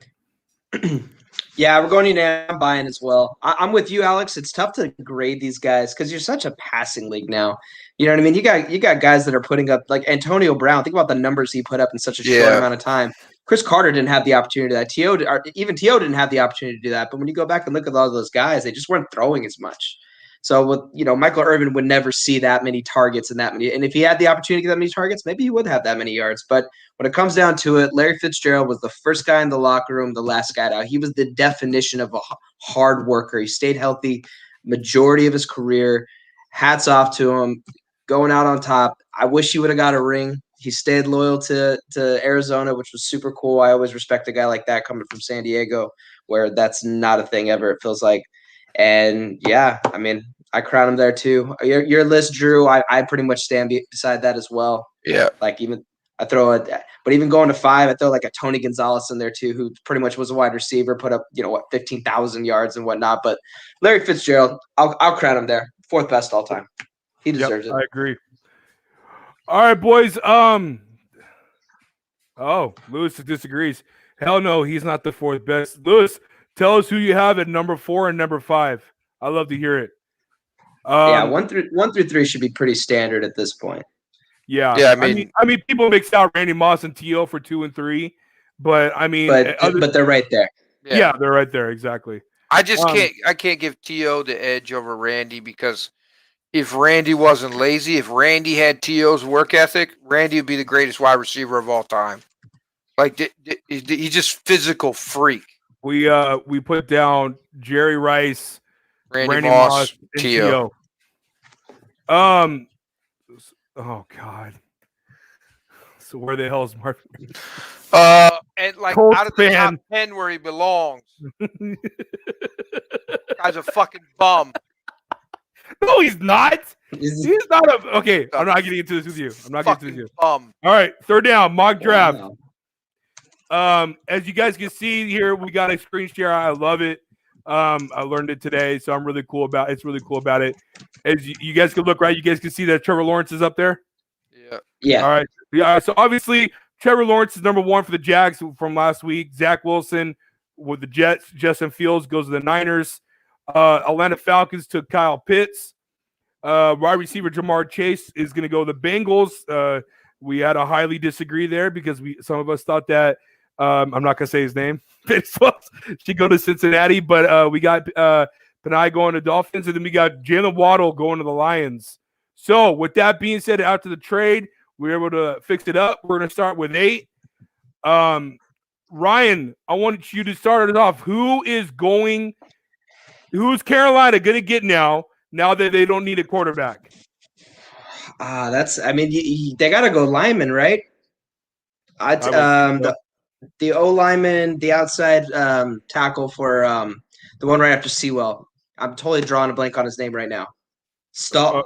Yeah, we're going unanimous. I'm buying as well. I'm with you, Alex. It's tough to grade these guys because you're such a passing league now. You know what I mean? You got guys that are putting up, like Antonio Brown. Think about the numbers he put up in such a short amount of time. Chris Carter didn't have the opportunity to do that. Even T.O. didn't have the opportunity to do that. But when you go back and look at all those guys, they just weren't throwing as much. So with Michael Irvin would never see that many targets and if he had the opportunity to get that many targets, maybe he would have that many yards. But when it comes down to it, Larry Fitzgerald was the first guy in the locker room, the last guy out. He was the definition of a hard worker. He stayed healthy majority of his career. Hats off to him, going out on top. I wish he would have got a ring. He stayed loyal to Arizona, which was super cool. I always respect a guy like that coming from San Diego, where that's not a thing ever, it feels like. And yeah, I mean, I crown him there too. Your list, Drew, I pretty much stand beside that as well. Yeah. Like but even going to 5, I throw like a Tony Gonzalez in there too, who pretty much was a wide receiver, put up 15,000 yards and whatnot. But Larry Fitzgerald, I'll crown him there, 4th best all time. He deserves it. I agree. All right, boys. Lewis disagrees. Hell no, he's not the 4th best. Lewis, tell us who you have at number 4 and number 5. I'd love to hear it. 1 through 3 should be pretty standard at this point. Yeah. Yeah. I mean, people mix out Randy Moss and T.O. for 2 and 3, but I mean, but they're right there. Yeah, they're right there. Exactly. I just can't give T.O. the edge over Randy because if Randy wasn't lazy, if Randy had T.O.'s work ethic, Randy would be the greatest wide receiver of all time. Like he's just physical freak. We put down Jerry Rice, Randy Moss, and T.O. Oh God. Alex, where the hell is Marvin? And like Colts out of the top fan. 10 where he belongs. Guy's a fucking bum. No, he's not. Is- He's not a. Okay, I'm not getting into this with you. I'm not getting into this with you. Bum. All right, third down, mock draft. Wow. As you guys can see here, we got a screen share. I love it. I learned it today, so I'm really cool about it. It's really cool about it. As you guys can look, right, you guys can see that Trevor Lawrence is up there. Yeah. Yeah. All right. Yeah. So obviously, Trevor Lawrence is number 1 for the Jags from last week. Zach Wilson with the Jets. Justin Fields goes to the Niners. Atlanta Falcons took Kyle Pitts. Wide receiver Jamar Chase is going to go to the Bengals. We had a highly disagree there because some of us thought that I'm not going to say his name. Should go to Cincinnati, but we got Panay going to Dolphins, and then we got Jalen Waddle going to the Lions. So with that being said, after the trade, we were able to fix it up. We're going to start with 8. Ryan, I want you to start it off. Who's Carolina going to get now that they don't need a quarterback? I mean, they got to go lineman, right? The O lineman, the outside tackle for the one right after Sewell. I'm totally drawing a blank on his name right now. Slater?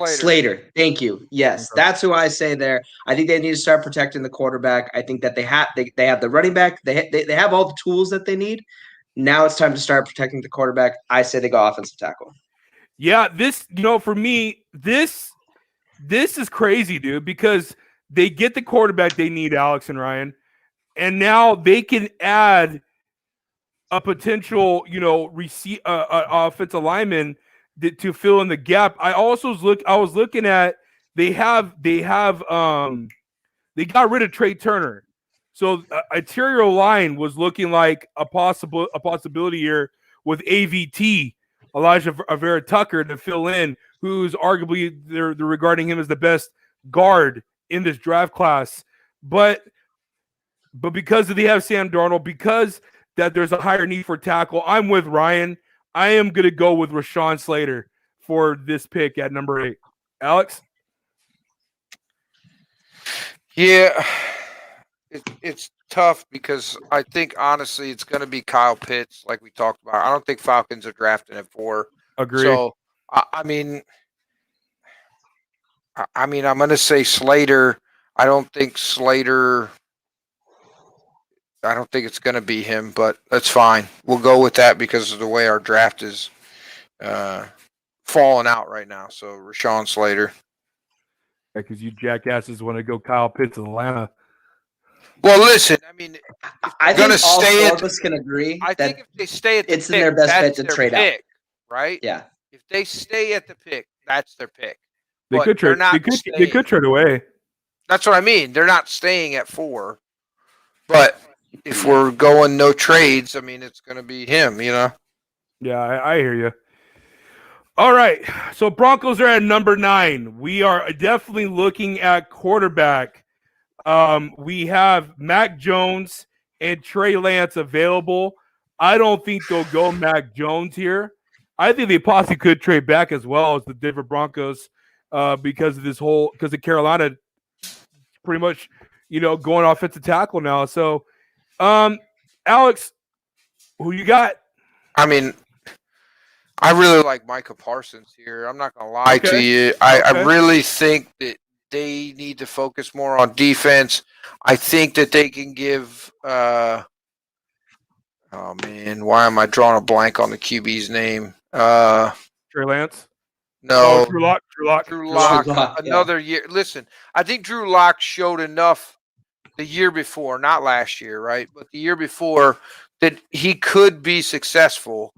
Slater. Thank you. Yes, that's who I say there. I think they need to start protecting the quarterback. I think that they have the running back. They have all the tools that they need. Now it's time to start protecting the quarterback. I say they go offensive tackle. Yeah, for me, this is crazy, dude, because they get the quarterback they need, Alex and Ryan, and now they can add a potential, offensive lineman to fill in the gap. I was looking at they got rid of Trey Turner, so interior line was looking like a possibility here with AVT. Elijah Vera Tucker to fill in, who's arguably they're regarding him as the best guard in this draft class. But because they have Sam Darnold, because that there's a higher need for tackle, I'm with Ryan. I am going to go with Rashawn Slater for this pick at number 8. Alex? Yeah, it's tough because I think honestly it's going to be Kyle Pitts, like we talked about. I don't think Falcons are drafting at 4. Agree. So I'm going to say Slater. I don't think it's going to be him, but that's fine. We'll go with that because of the way our draft is falling out right now. So Rashawn Slater. Because you jackasses want to go Kyle Pitts in Atlanta. Well, listen, I mean, I think all 4 of us can agree. I think if they stay at the it's pick, in their best bet that's to their trade pick, out. Right? Yeah. If they stay at the pick, that's their pick. They But could trade. They could trade away. That's what I mean. They're not staying at 4. But if we're going no trades, I mean, it's going to be him, Yeah, I hear you. All right. So Broncos are at number 9. We are definitely looking at quarterback. We have Mac Jones and Trey Lance available. I don't think they'll go Mac Jones here. I think they possibly could trade back as well as the Denver Broncos because of Carolina pretty much, going offensive tackle now. So, Alex, who you got? I mean, I really like Micah Parsons here. I'm not going to lie to you. I really think that they need to focus more on defense. I think that they can give oh, man, why am I drawing a blank on the QB's name? Trey Lance? No. Drew Lock. Drew Lock, another year. Listen, I think Drew Lock showed enough the year before, not last year, right? But the year before that he could be successful.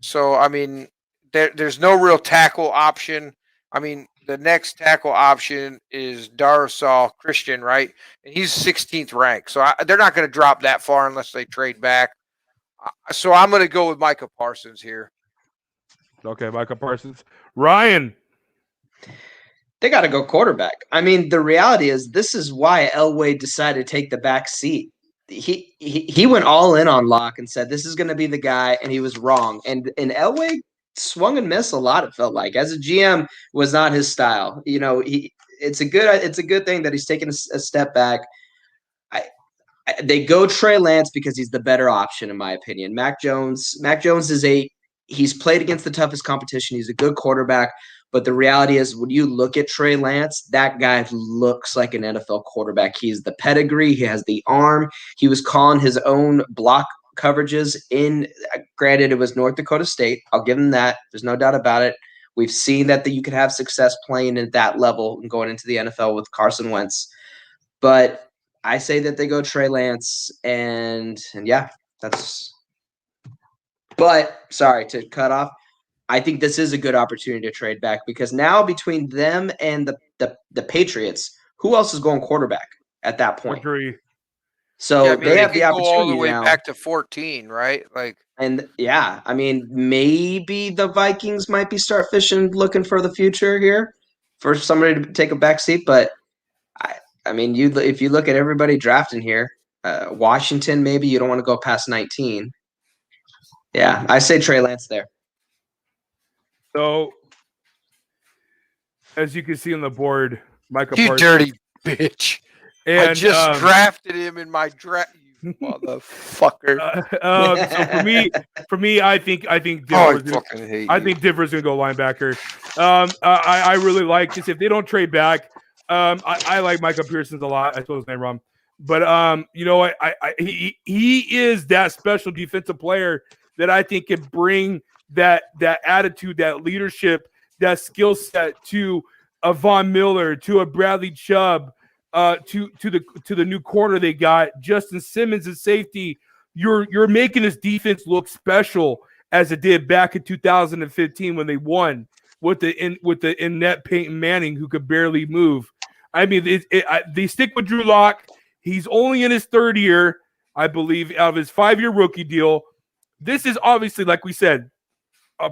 So, I mean, there's no real tackle option. I mean, the next tackle option is Darasol Christian, right? And he's 16th ranked. So they're not going to drop that far unless they trade back. So I'm going to go with Micah Parsons here. Okay, Micah Parsons. Ryan. They got to go quarterback. I mean, the reality is this is why Elway decided to take the back seat. He went all in on Locke and said this is going to be the guy, and he was wrong. And Elway swung and missed a lot. It felt like as a GM was not his style. it's a good thing that he's taken a step back. They go Trey Lance because he's the better option, in my opinion. Mac Jones he's played against the toughest competition. He's a good quarterback, but the reality is when you look at Trey Lance, that guy looks like an NFL quarterback. He's the pedigree. He has the arm. He was calling his own block coverages in, granted, it was North Dakota State. I'll give him that. There's no doubt about it. We've seen that you could have success playing at that level and going into the NFL with Carson Wentz. But I say that they go Trey Lance, and yeah, that's. But sorry to cut off. I think this is a good opportunity to trade back because now between them and the Patriots, who else is going quarterback at that point? Agree. So Yeah, I mean, they have the could go all the opportunity way now. back to 14, right? Like, And yeah, I mean, maybe the Vikings might be start fishing, looking for the future here for somebody to take a back seat. But I mean, if you look at everybody drafting here, Washington, maybe you don't want to go past 19. Yeah, I say Trey Lance there. So, as you can see on the board, Micah you Parsons, dirty bitch. and I just drafted him in my draft. You motherfucker. So for me, I think I fucking hate I you. think Denver's gonna go linebacker. I really like this. If they don't trade back, I like Micah Parsons a lot. I spelled his name wrong, but you know what? He is that special defensive player that I think can bring that attitude, that leadership, that skill set to a Von Miller, to a Bradley Chubb, to the new corner they got, Justin Simmons at safety. You're making this defense look special as it did back in 2015 when they won with the in-net Peyton Manning, who could barely move. I mean, they stick with Drew Lock. He's only in his third year, I believe, out of his 5-year rookie deal. This is obviously, like we said, a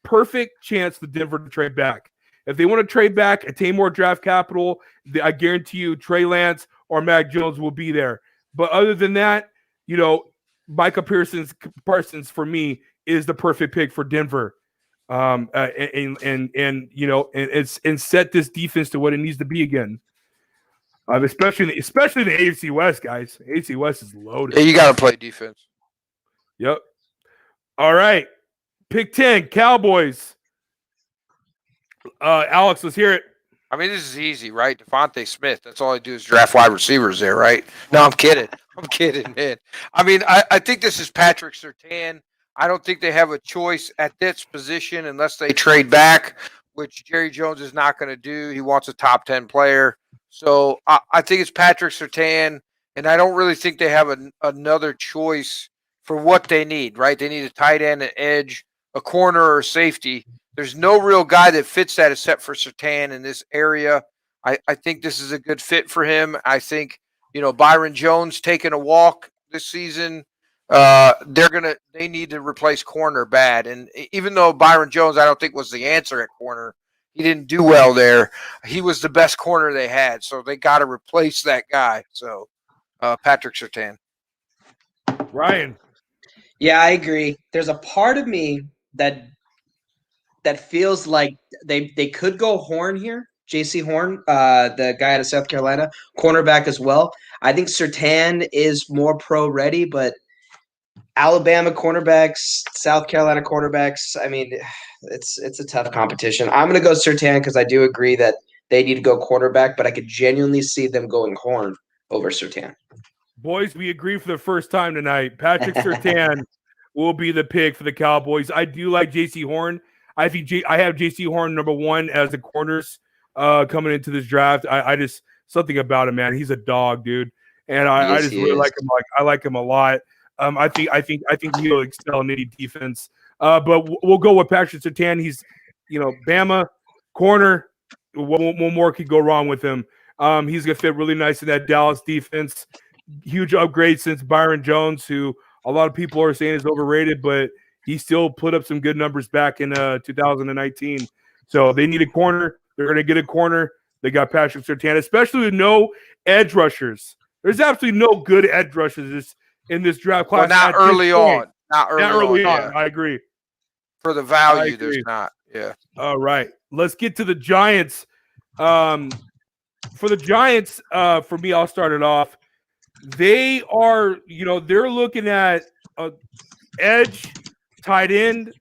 perfect chance for Denver to trade back. If they want to trade back, attain more draft capital, I guarantee you Trey Lance or Mac Jones will be there. But other than that, you know, Micah Parsons for me is the perfect pick for Denver. And you know, and set this defense to what it needs to be again. Especially the AFC West, guys. AFC West is loaded. Yeah, you got to play defense. Yep. All right. Pick 10, Cowboys. Alex, let's hear it. I mean, this is easy, right? Devontae Smith. That's all I do is draft wide receivers there, right? No, I'm kidding. I'm kidding, man. I mean, I think this is Patrick Surtain. I don't think they have a choice at this position unless they trade back, which Jerry Jones is not going to do. He wants a top 10 player. So I think it's Patrick Surtain, and I don't really think they have another choice for what they need, right? They need a tight end, an edge, a corner, or a safety. There's no real guy that fits that except for Surtain in this area. I think this is a good fit for him. I think, you know, Byron Jones taking a walk this season. They need to replace corner bad. And even though Byron Jones, I don't think was the answer at corner, he didn't do well there. He was the best corner they had. So they got to replace that guy. So Patrick Surtain. Ryan. Yeah, I agree. There's a part of me that feels like they could go Horn here. J.C. Horn, the guy out of South Carolina, cornerback as well. I think Surtain is more pro-ready, but Alabama cornerbacks, South Carolina cornerbacks, I mean, it's a tough competition. I'm going to go Surtain because I do agree that they need to go cornerback, but I could genuinely see them going Horn over Surtain. Boys, we agree for the first time tonight. Patrick Surtain will be the pick for the Cowboys. I do like J.C. Horn. I think I have J.C. Horn number 1 as the corners coming into this draft. I just something about him, man. He's a dog, dude, and I just really like him. I like him a lot. I think he'll excel in any defense. But we'll go with Patrick Surtain. He's, you know, Bama corner. What more could go wrong with him? He's gonna fit really nice in that Dallas defense. Huge upgrade since Byron Jones, who a lot of people are saying is overrated, but he still put up some good numbers back in 2019. So they need a corner. They're going to get a corner. They got Patrick Surtain, especially with no edge rushers. There's absolutely no good edge rushers in this draft class. Well, not early on. Not early on. Yeah. I agree. For the value, there's not. Yeah. All right. Let's get to the Giants. For the Giants, for me, I'll start it off. They are, they're looking at edge, tight end,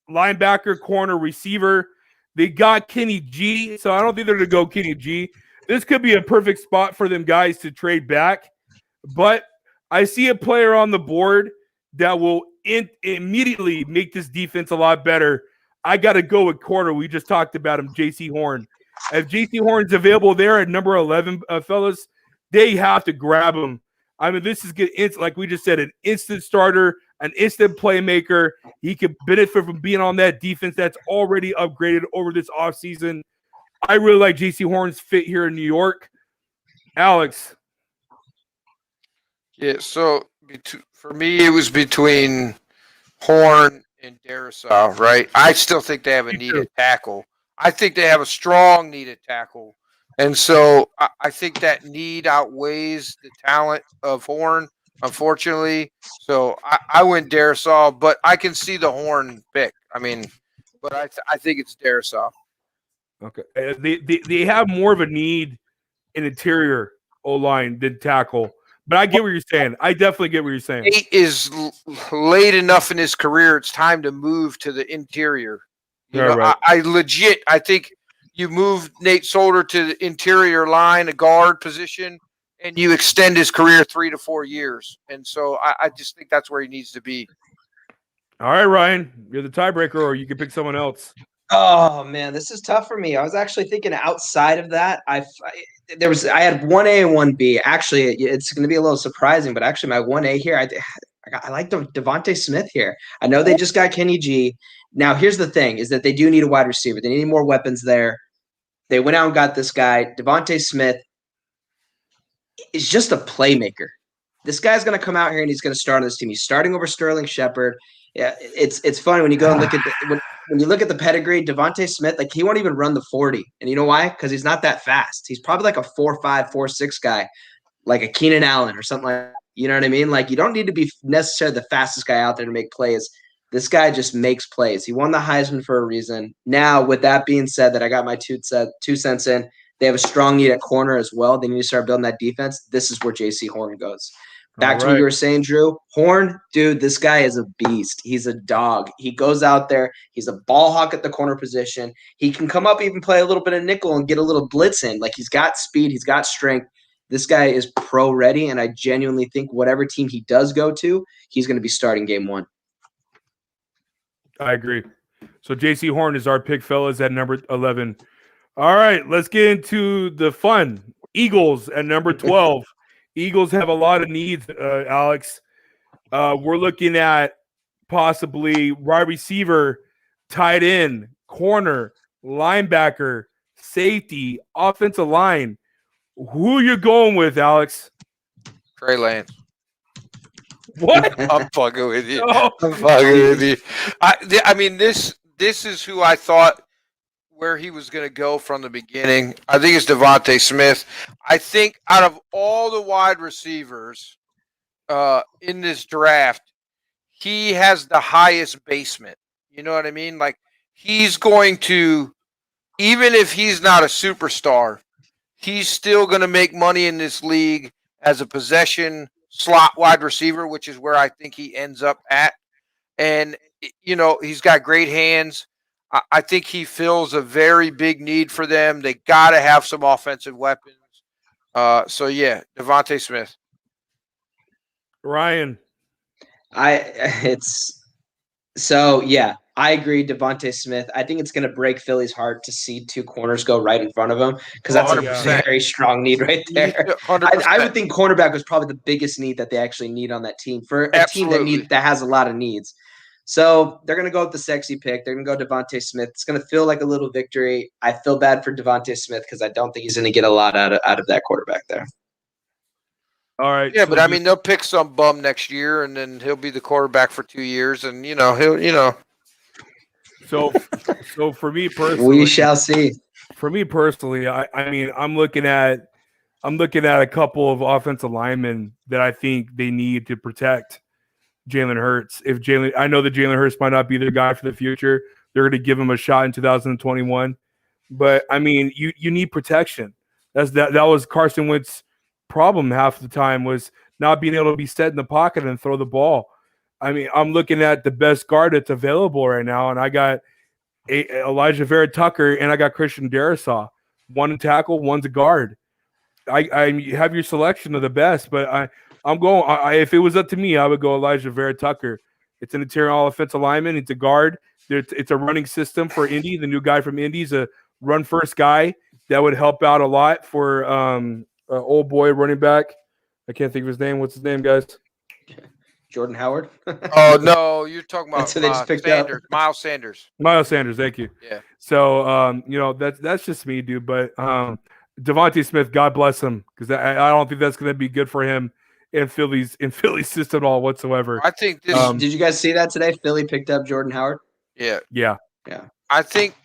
linebacker, corner, receiver. They got Kenny G, so I don't think they're going to go Kenny G. This could be a perfect spot for them guys to trade back. But I see a player on the board that will immediately make this defense a lot better. I got to go with corner. We just talked about him, J.C. Horn. If J.C. Horn's available there at number 11, fellas, they have to grab him. I mean, this is good. It's like we just said, an instant starter, an instant playmaker. He could benefit from being on that defense that's already upgraded over this offseason. I really like J.C. Horn's fit here in New York. Alex. Yeah, so for me, it was between Horn and Darrisaw, right? I still think they have a needed tackle. I think they have a strong needed tackle. And so I think that need outweighs the talent of Horn, unfortunately. So I went Darrisaw, but I can see the Horn pick. I mean, but I think it's Darrisaw. Okay. They have more of a need in interior O-line than tackle. But I get what you're saying. I definitely get what you're saying. Nate is late enough in his career. It's time to move to the interior. Right. I think you move Nate Solder to the interior line, a guard position, and you extend his career 3 to 4 years. And so I just think that's where he needs to be. All right, Ryan, you're the tiebreaker, or you can pick someone else. Oh man, this is tough for me. I was actually thinking outside of that. I had 1A and 1B. Actually, it's going to be a little surprising, but actually my 1A here, I like Devontae Smith here. I know they just got Kenny G. Now here's the thing: is that they do need a wide receiver. They need more weapons there. They went out and got this guy. Devontae Smith is just a playmaker. This guy's going to come out here and he's going to start on this team. He's starting over Sterling Shepard. Yeah, it's funny when you go and look at when you look at the pedigree. Devontae Smith, like he won't even run the 40, and you know why? Because he's not that fast. He's probably like a 4.5, 4.6 guy, like a Keenan Allen or something like that. You know what I mean? Like you don't need to be necessarily the fastest guy out there to make plays. This guy just makes plays. He won the Heisman for a reason. Now, with that being said, that I got my 2 cents in. They have a strong need at corner as well. They need to start building that defense. This is where J.C. Horn goes. Back to what you were saying, Drew. Horn, dude, this guy is a beast. He's a dog. He goes out there. He's a ball hawk at the corner position. He can come up, even play a little bit of nickel and get a little blitz in. Like he's got speed. He's got strength. This guy is pro ready, and I genuinely think whatever team he does go to, he's going to be starting game 1. I agree. So J.C. Horn is our pick, fellas, at number 11. All right, let's get into the fun. Eagles at number 12. Eagles have a lot of needs, Alex. We're looking at possibly wide receiver, tight end, corner, linebacker, safety, offensive line. Who you going with, Alex? Trey Lance. What? I'm fucking with you. No. I'm fucking with you. I mean, this is who I thought where he was going to go from the beginning. I think it's Devontae Smith. I think out of all the wide receivers in this draft, he has the highest basement. You know what I mean? Like he's going to, even if he's not a superstar, he's still going to make money in this league as a possession slot wide receiver, which is where I think he ends up at. And, he's got great hands. I think he fills a very big need for them. They got to have some offensive weapons. So, yeah, Devontae Smith. Ryan. I agree, Devontae Smith. I think it's going to break Philly's heart to see 2 corners go right in front of him because that's 100%. A very strong need right there. I would think cornerback was probably the biggest need that they actually need on that team for a team that has a lot of needs. So they're going to go with the sexy pick. They're going to go Devontae Smith. It's going to feel like a little victory. I feel bad for Devontae Smith because I don't think he's going to get a lot out of that quarterback there. All right. Yeah, but I mean, they'll pick some bum next year, and then he'll be the quarterback for 2 years, and he'll. So for me personally, we shall see. For me personally, I mean, I'm looking at a couple of offensive linemen that I think they need to protect Jalen Hurts. I know that Jalen Hurts might not be their guy for the future. They're going to give him a shot in 2021, but I mean, you need protection. That was Carson Wentz's problem half the time, was not being able to be set in the pocket and throw the ball. I mean, I'm looking at the best guard that's available right now, and I got Elijah Vera Tucker, and I got Christian Darrisaw. One to tackle, one's a guard. I have your selection of the best, but I'm going. If it was up to me, I would go Elijah Vera Tucker. It's an interior offensive lineman. It's a guard. It's a running system for Indy. The new guy from Indy's a run first guy that would help out a lot for old boy running back. I can't think of his name. What's his name, guys? Jordan Howard. Oh no, you're talking about That's who they just picked up. Miles Sanders. Miles Sanders, thank you. Yeah. So that's just me, dude. But Devontae Smith, God bless him, because I don't think that's going to be good for him in Philly's system at all whatsoever. I think this. Did you guys see that today? Philly picked up Jordan Howard. Yeah. Yeah. I think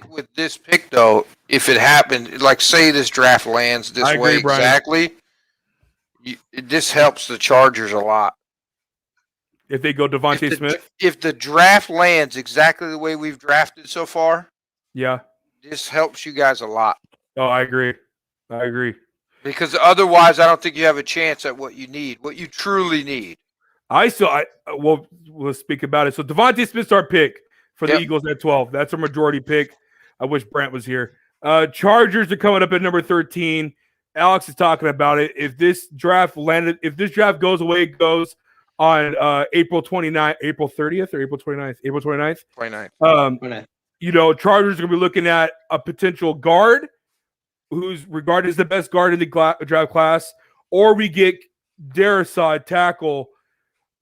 with this pick though, if it happened, like say this draft lands this way Brian. exactly, this helps the Chargers a lot. If they go Devontae Smith? If the draft lands exactly the way we've drafted so far, yeah, this helps you guys a lot. Oh, I agree. Because otherwise, I don't think you have a chance at what you need, what you truly need. Well, let's speak about it. So Devontae Smith's our pick for the Eagles at 12. That's a majority pick. I wish Brent was here. Chargers are coming up at number 13. Alex is talking about it. If this draft goes away, it goes on April 29th, April 30th or April 29th? April 29th? 29th. Chargers are going to be looking at a potential guard who's regarded as the best guard in the draft class, or we get Darrisaw tackle.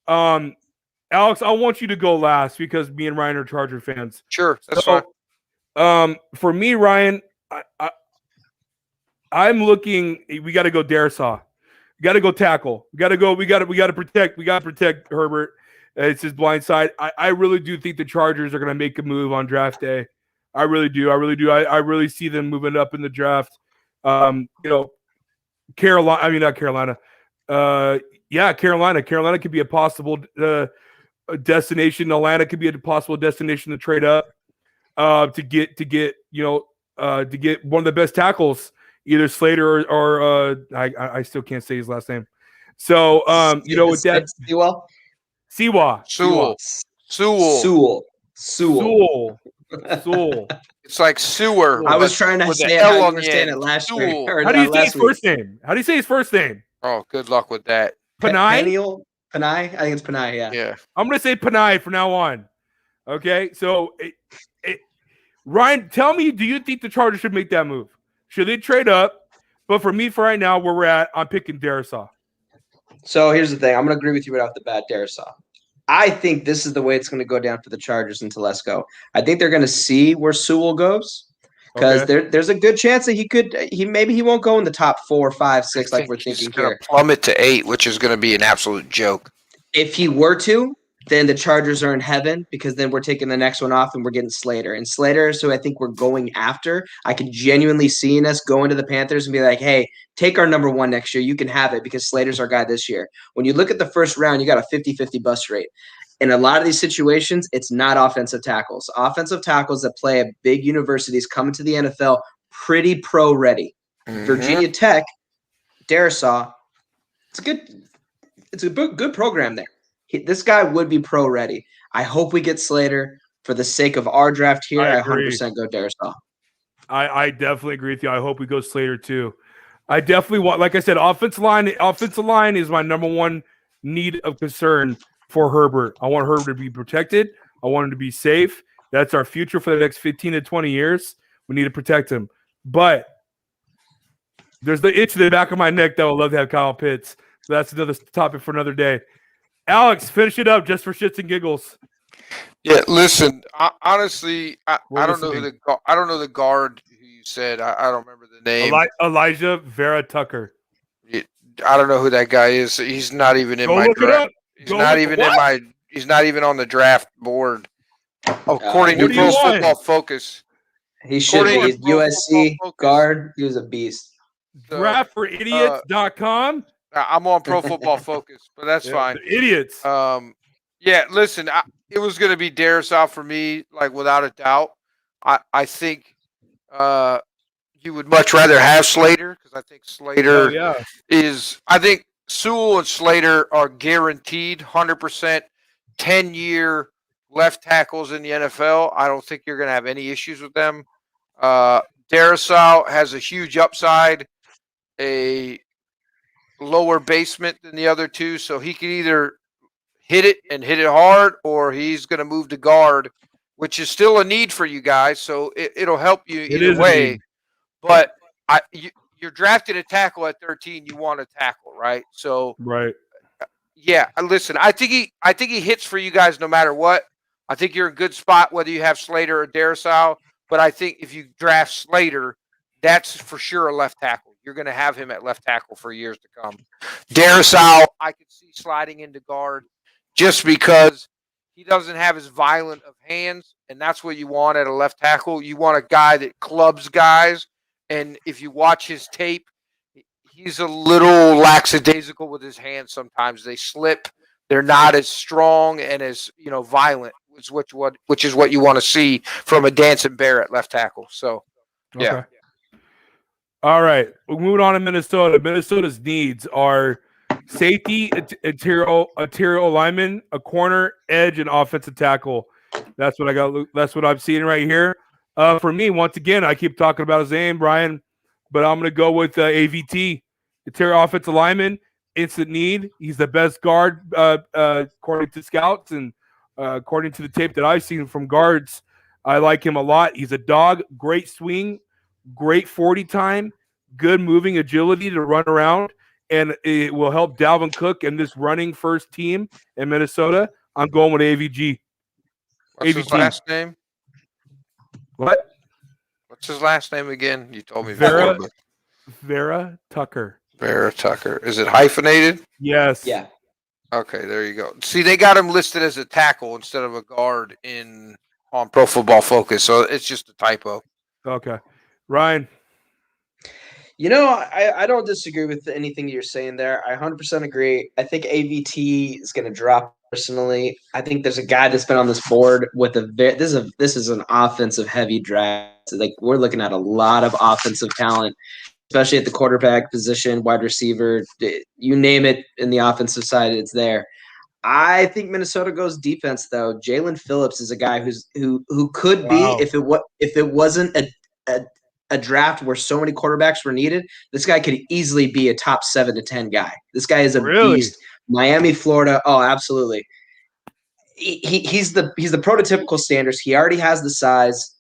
Alex, I want you to go last because me and Ryan are Charger fans. Sure, that's fine. For me, Ryan, I'm looking. We got to go Darrisaw. We got to go tackle. We got to protect Herbert. It's his blind side. I really do think the Chargers are going to make a move on draft day. I really do. I really see them moving up in the draft. Carolina. I mean, not Carolina. Carolina. Carolina could be a possible destination. Atlanta could be a possible destination to trade up to get one of the best tackles, either Slater or I still can't say his last name. So with that, Sewell. It's like sewer. I was trying to say how you were saying it last week. How do you say his first name? How do you say his first name? Oh, good luck with that. Panay? Panay? I think it's Panay, yeah. Yeah. I'm going to say Panay from now on. Okay? So, Ryan, tell me, do you think the Chargers should make that move? Should they trade up? But for me, for right now, where we're at, I'm picking Darrisaw. So, here's the thing. I'm going to agree with you right off the bat, Darrisaw. I think this is the way it's going to go down for the Chargers in Telesco. I think they're going to see where Sewell goes because there's a good chance that he won't go in the top 4, 5, 6 like we're thinking here. Plummet to 8, which is going to be an absolute joke. If he were to, then the Chargers are in heaven because then we're taking the next one off and we're getting Slater. And Slater, so I think we're going after. I could genuinely see us going to the Panthers and be like, hey, take our number 1 next year. You can have it because Slater's our guy this year. When you look at the first round, you got a 50-50 bust rate. In a lot of these situations, it's not offensive tackles. Offensive tackles that play at big universities coming to the NFL pretty pro ready. Mm-hmm. Virginia Tech, Darrisaw, it's a good program there. This guy would be pro ready. I hope we get Slater for the sake of our draft here. I 100% go Darrisaw. I definitely agree with you. I hope we go Slater too. I definitely want, like I said, offensive line is my number 1 need of concern for Herbert. I want Herbert to be protected. I want him to be safe. That's our future for the next 15 to 20 years. We need to protect him. But there's the itch in the back of my neck that I would love to have Kyle Pitts. So that's another topic for another day. Alex, finish it up just for shits and giggles. Yeah, listen. Honestly, I don't know the guard who you said. I don't remember the name. Elijah Vera Tucker. I don't know who that guy is. He's not even in my draft. He's not even on the draft board. According to Pro Football Focus. He should be. He's USC guard. He was a beast. Draftforidiots.com. I'm on Pro Football Focus, but that's fine. Idiots. Listen, it was going to be Darrisaw for me, like without a doubt. I think, you would much rather have Slater because I think Slater Oh yeah, is. I think Sewell and Slater are guaranteed 100% 10-year left tackles in the NFL. I don't think you're going to have any issues with them. Darrisaw has a huge upside, a lower basement than the other two, so he can either hit it and hit it hard, or he's going to move to guard, which is still a need for you guys. So it'll help you it either is a way. need. But you're drafted a tackle at 13. You want to tackle, right? So Right. yeah, listen. I think he hits for you guys no matter what. I think you're in a good spot whether you have Slater or Darrisaw. But I think if you draft Slater, that's for sure a left tackle. You're going to have him at left tackle for years to come. Darrisaw, I could see sliding into guard just because he doesn't have as violent of hands, and that's what you want at a left tackle. You want a guy that clubs guys, and if you watch his tape, he's a little lackadaisical with his hands sometimes. They slip. They're not as strong and as violent, which is what you want to see from a dancing bear at left tackle. So, yeah. Okay. All right. We're moving on to Minnesota. Minnesota's needs are safety, interior lineman, a corner, edge, and offensive tackle. That's what I got. That's what I'm seeing right here. For me, once again, I keep talking about his name, Brian, but I'm going to go with AVT, interior offensive lineman. Instant need. He's the best guard according to scouts and according to the tape that I've seen from guards. I like him a lot. He's a dog. Great swing, great 40 time, good moving agility to run around, and it will help Dalvin Cook and this running first team in Minnesota. I'm going with AVG. What's his last name? What? What's his last name again? You told me Vera before. Vera Tucker. Vera Tucker. Is it hyphenated? Yes. Yeah. Okay, there you go. See, they got him listed as a tackle instead of a guard on Pro Football Focus, so it's just a typo. Okay. Ryan. I don't disagree with anything you're saying there. I 100% agree. I think AVT is going to drop personally. I think there's a guy that's been on this board with this is an offensive heavy draft. Like we're looking at a lot of offensive talent, especially at the quarterback position, wide receiver, you name it in the offensive side, it's there. I think Minnesota goes defense though. Jalen Phillips is a guy who could be if it wasn't a draft where so many quarterbacks were needed. This guy could easily be a top 7 to 10 guy. This guy is a beast. Miami, Florida. Oh, absolutely. He's the prototypical standards. He already has the size.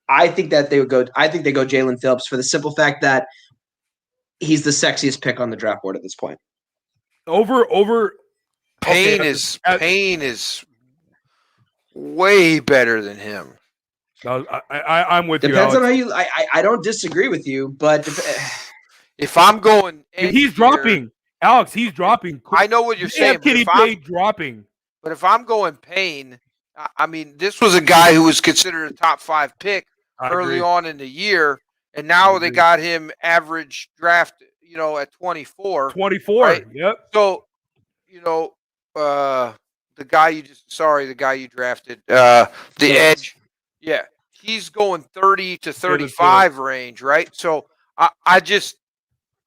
I think that they would go. I think they go Jalen Phillips for the simple fact that he's the sexiest pick on the draft board at this point. Payne is way better than him. I'm with you. Depends on how you. I don't disagree with you, but if I'm going, he's dropping. Alex, he's dropping. I know what you're saying. Kenny Payne dropping. But if I'm going Payne, I mean, this was a guy who was considered a top 5 pick early on in the year, and now they got him average draft, at 24. 24. Right? Yep. So, the guy you drafted, the edge, yeah, he's going 30 to 35 range, right? So I just,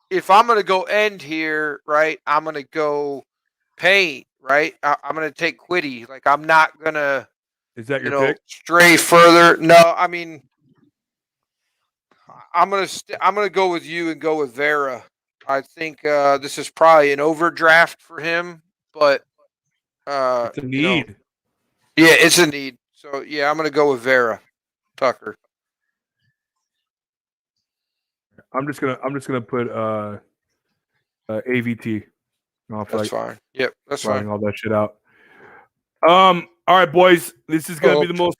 if I'm going to go end here, right, I'm going to go Payne, right? I'm going to take Quiddy. Like, I'm not going to, is that your pick? Stray further. No, I mean, I'm going to go with you and go with Vera. I think this is probably an overdraft for him, but it's a need. Yeah, it's a need. So yeah, I'm gonna go with Vera Tucker. I'm just gonna put AVT. That's fine. Yep, that's fine. All that shit out. All right, boys. This is gonna be the most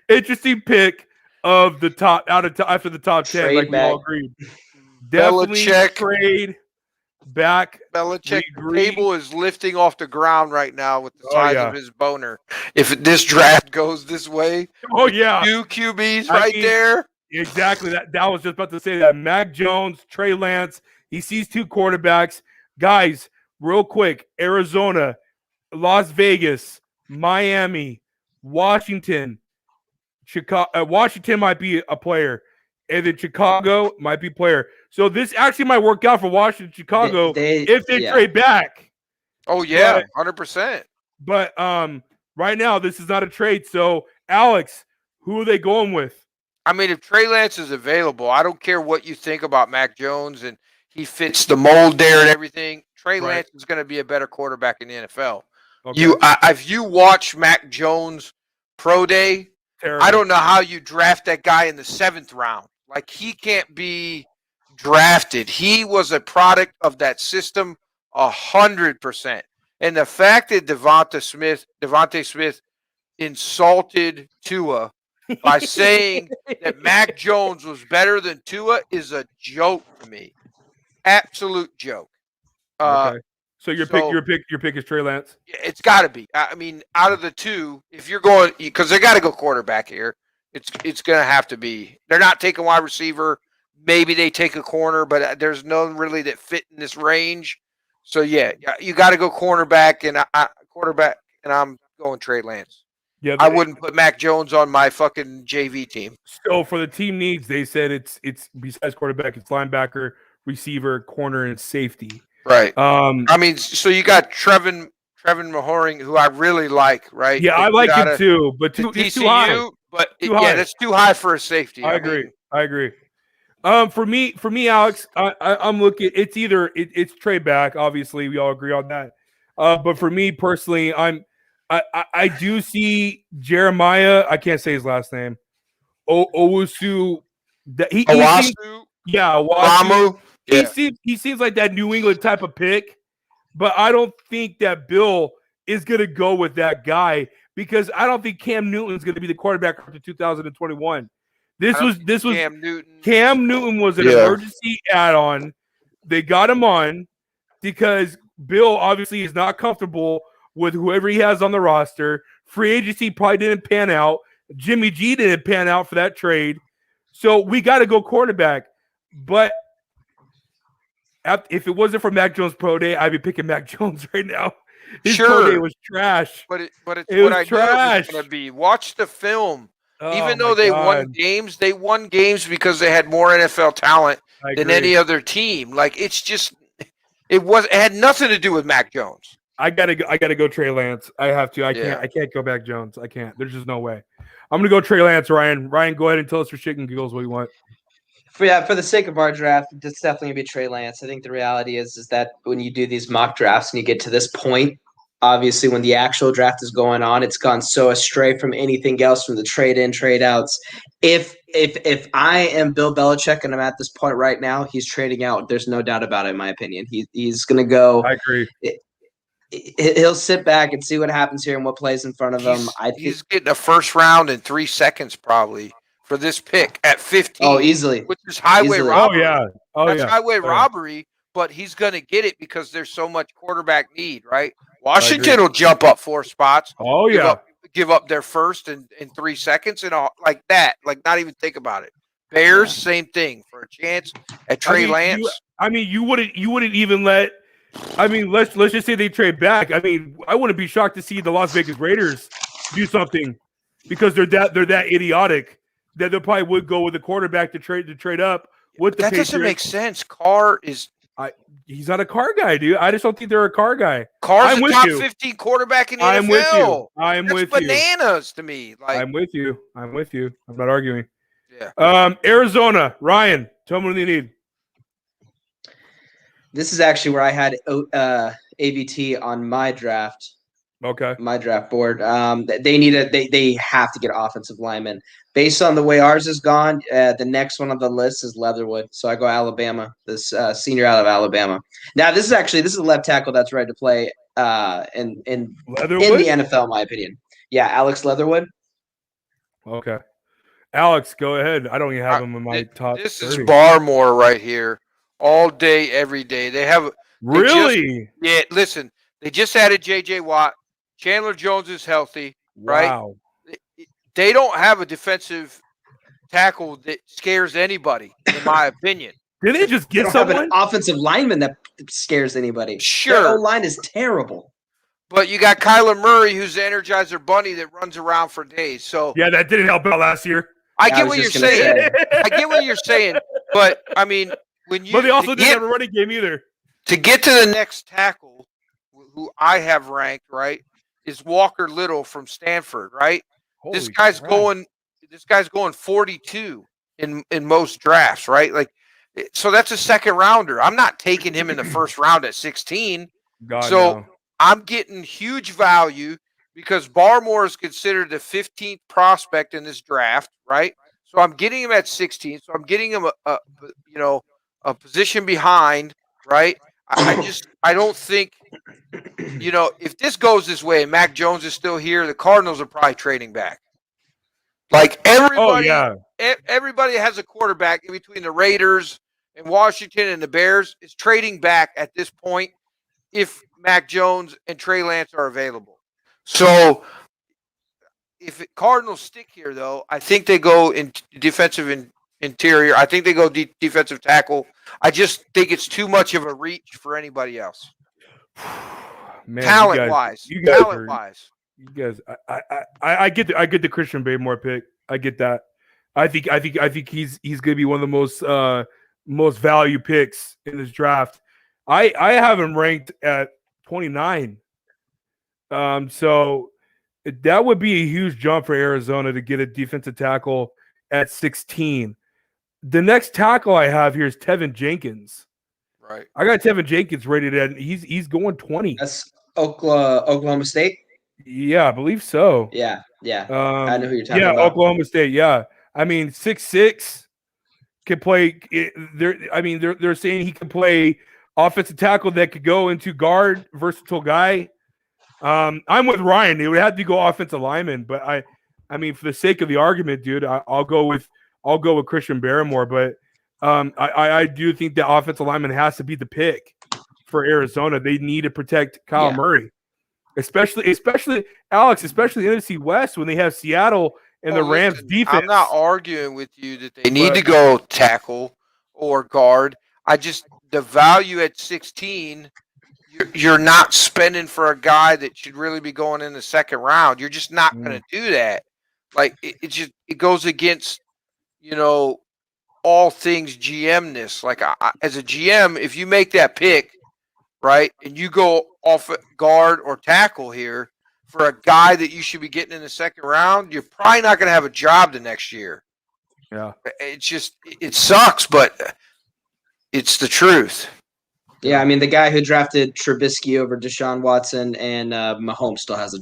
interesting pick of the top after the top 10. Trade like back. We all agreed. Definitely trade back. Belichick table is lifting off the ground right now with the size of his boner. If this draft goes this way, 2 QBs there. Exactly. That was just about to say that. Mac Jones, Trey Lance. He sees 2 quarterbacks. Guys, real quick. Arizona, Las Vegas, Miami, Washington. Washington might be a player, and then Chicago might be a player. So this actually might work out for Washington, Chicago if they trade back. Oh yeah, 100%. But right now this is not a trade. So Alex, who are they going with? I mean, if Trey Lance is available, I don't care what you think about Mac Jones and he fits the mold there and everything. Trey Lance is going to be a better quarterback in the NFL. Okay. If you watch Mac Jones pro day, terrible. I don't know how you draft that guy in the 7th round. Like, he can't be drafted. He was a product of that system 100%. And the fact that Devontae Smith insulted Tua by saying that Mac Jones was better than Tua is a joke to me. Absolute joke. Okay. So your pick is Trey Lance? It's got to be. I mean, out of the two, if you're going, because they got to go quarterback here, it's going to have to be. They're not taking wide receiver. Maybe they take a corner, but there's none really that fit in this range. So yeah, you got to go cornerback, and I'm going Trey Lance. Yeah, I wouldn't put Mac Jones on my fucking JV team. So for the team needs, they said it's besides quarterback, it's linebacker, receiver, corner, and safety. Right. I mean, so you got Trevin Mahoring, who I really like, right? Yeah, I like him too, but it's too high. But that's too high for a safety. I agree. For me, Alex, I'm looking. It's either it's trade back. Obviously, we all agree on that. But for me personally, I do see Jeremiah. I can't say his last name. Owusu. Owasu. He seems like that New England type of pick, but I don't think that Bill is going to go with that guy because I don't think Cam Newton's going to be the quarterback after 2021. This was Cam Newton. Cam Newton was an emergency add-on. They got him on because Bill obviously is not comfortable with whoever he has on the roster. Free agency probably didn't pan out. Jimmy G didn't pan out for that trade. So we got to go quarterback. But if it wasn't for Mac Jones pro day, I'd be picking Mac Jones right now. His pro day was trash. But it's what I know it's going to be. Watch the film. Even though they won games because they had more NFL talent than any other team. Like, it's just it had nothing to do with Mac Jones. I gotta go Trey Lance. I have to. I can't go back Jones. I can't. There's just no way. I'm gonna go Trey Lance, Ryan. Ryan, go ahead and tell us for shit and giggles what you want. For the sake of our draft, it's definitely gonna be Trey Lance. I think the reality is that when you do these mock drafts and you get to this point, obviously when the actual draft is going on, it's gone so astray from anything else, from the trade in, trade outs. If I am Bill Belichick and I'm at this point right now, he's trading out. There's no doubt about it, in my opinion. He's gonna go. I agree. He'll sit back and see what happens here and what plays in front of him. He's getting a first round in 3 seconds probably for this pick at 15. Oh, easily. Which is highway robbery. That's highway robbery, but he's going to get it because there's so much quarterback need, right? Washington will jump up 4 spots. Oh, yeah. Give up their first in 3 seconds and all like that. Like, not even think about it. Bears, same thing for a chance at Trey Lance. You wouldn't even let. Let's just say they trade back. I wouldn't be shocked to see the Las Vegas Raiders do something because they're that idiotic that they probably would go with the quarterback to trade up with the Patriots. Doesn't make sense. Carr is he's not a Carr guy, dude. I just don't think they're a Carr guy. Carr's a top 15 quarterback in the NFL. I'm with you. Bananas to me. Like, I'm with you. I'm not arguing. Yeah. Arizona, Ryan, tell me what they need. This is actually where I had AVT on my draft. Okay. My draft board. They have to get offensive linemen. Based on the way ours is gone, the next one on the list is Leatherwood. So I go Alabama, this senior out of Alabama. Now this is a left tackle that's ready to play in the NFL, in my opinion. Yeah, Alex Leatherwood. Okay. Alex, go ahead. I don't even have him in my top. This 30. Is Barmore right here. All day, every day. Really? Listen, they just added J.J. Watt. Chandler Jones is healthy, right? Wow. They don't have a defensive tackle that scares anybody, in my opinion. Did they just get someone? Have an offensive lineman that scares anybody? Sure. Their O-line is terrible. But you got Kyler Murray, who's the Energizer Bunny that runs around for days. So Yeah, that didn't help out last year. I I get was what you're just gonna saying. say. I get what you're saying. But I mean, when you But they also to didn't get, have a running game either. to get to the next tackle, who I have ranked, right, is Walker Little from Stanford, right? This Holy guy's crap. going 42 in most drafts, right? Like, so that's a second rounder. I'm not taking him in the first round at 16. God, So no. I'm getting huge value because Barmore is considered the 15th prospect in this draft, right? So I'm getting him at 16. So I'm getting him a position behind, right? I don't think, if this goes this way and Mac Jones is still here, the Cardinals are probably trading back. Like Oh, yeah. everybody has a quarterback in between the Raiders and Washington and the Bears is trading back at this point if Mac Jones and Trey Lance are available. So if Cardinals stick here, though, I think they go in defensive interior. I think they go defensive tackle. I just think it's too much of a reach for anybody else. Man, Talent-wise. you guys I get the Christian Barmore pick. I get that. I think he's going to be one of the most value picks in this draft. I have him ranked at 29. So that would be a huge jump for Arizona to get a defensive tackle at 16. The next tackle I have here is Tevin Jenkins. Right. I got Tevin Jenkins rated at he's going 20. That's Oklahoma State. Yeah, I believe so. Yeah. I know who you're talking about. Yeah, Oklahoma State. Yeah, I mean 6'6" can play. They're saying he can play offensive tackle that could go into guard, versatile guy. I'm with Ryan. It would have to go offensive lineman, but I mean, for the sake of the argument, dude, I'll go with Christian Barmore. But I do think the offensive lineman has to be the pick for Arizona. They need to protect Kyle Murray, especially Alex, especially the NFC West when they have Seattle and the Rams defense. I'm not arguing with you that they need to go tackle or guard. The value at 16. You're not spending for a guy that should really be going in the second round. You're just not going to do that. Like it goes against, all things GM-ness. Like as a GM, if you make that pick, right, and you go off guard or tackle here for a guy that you should be getting in the second round, you're probably not going to have a job the next year. Yeah, it sucks, but it's the truth. Yeah, I mean the guy who drafted Trubisky over Deshaun Watson and Mahomes still has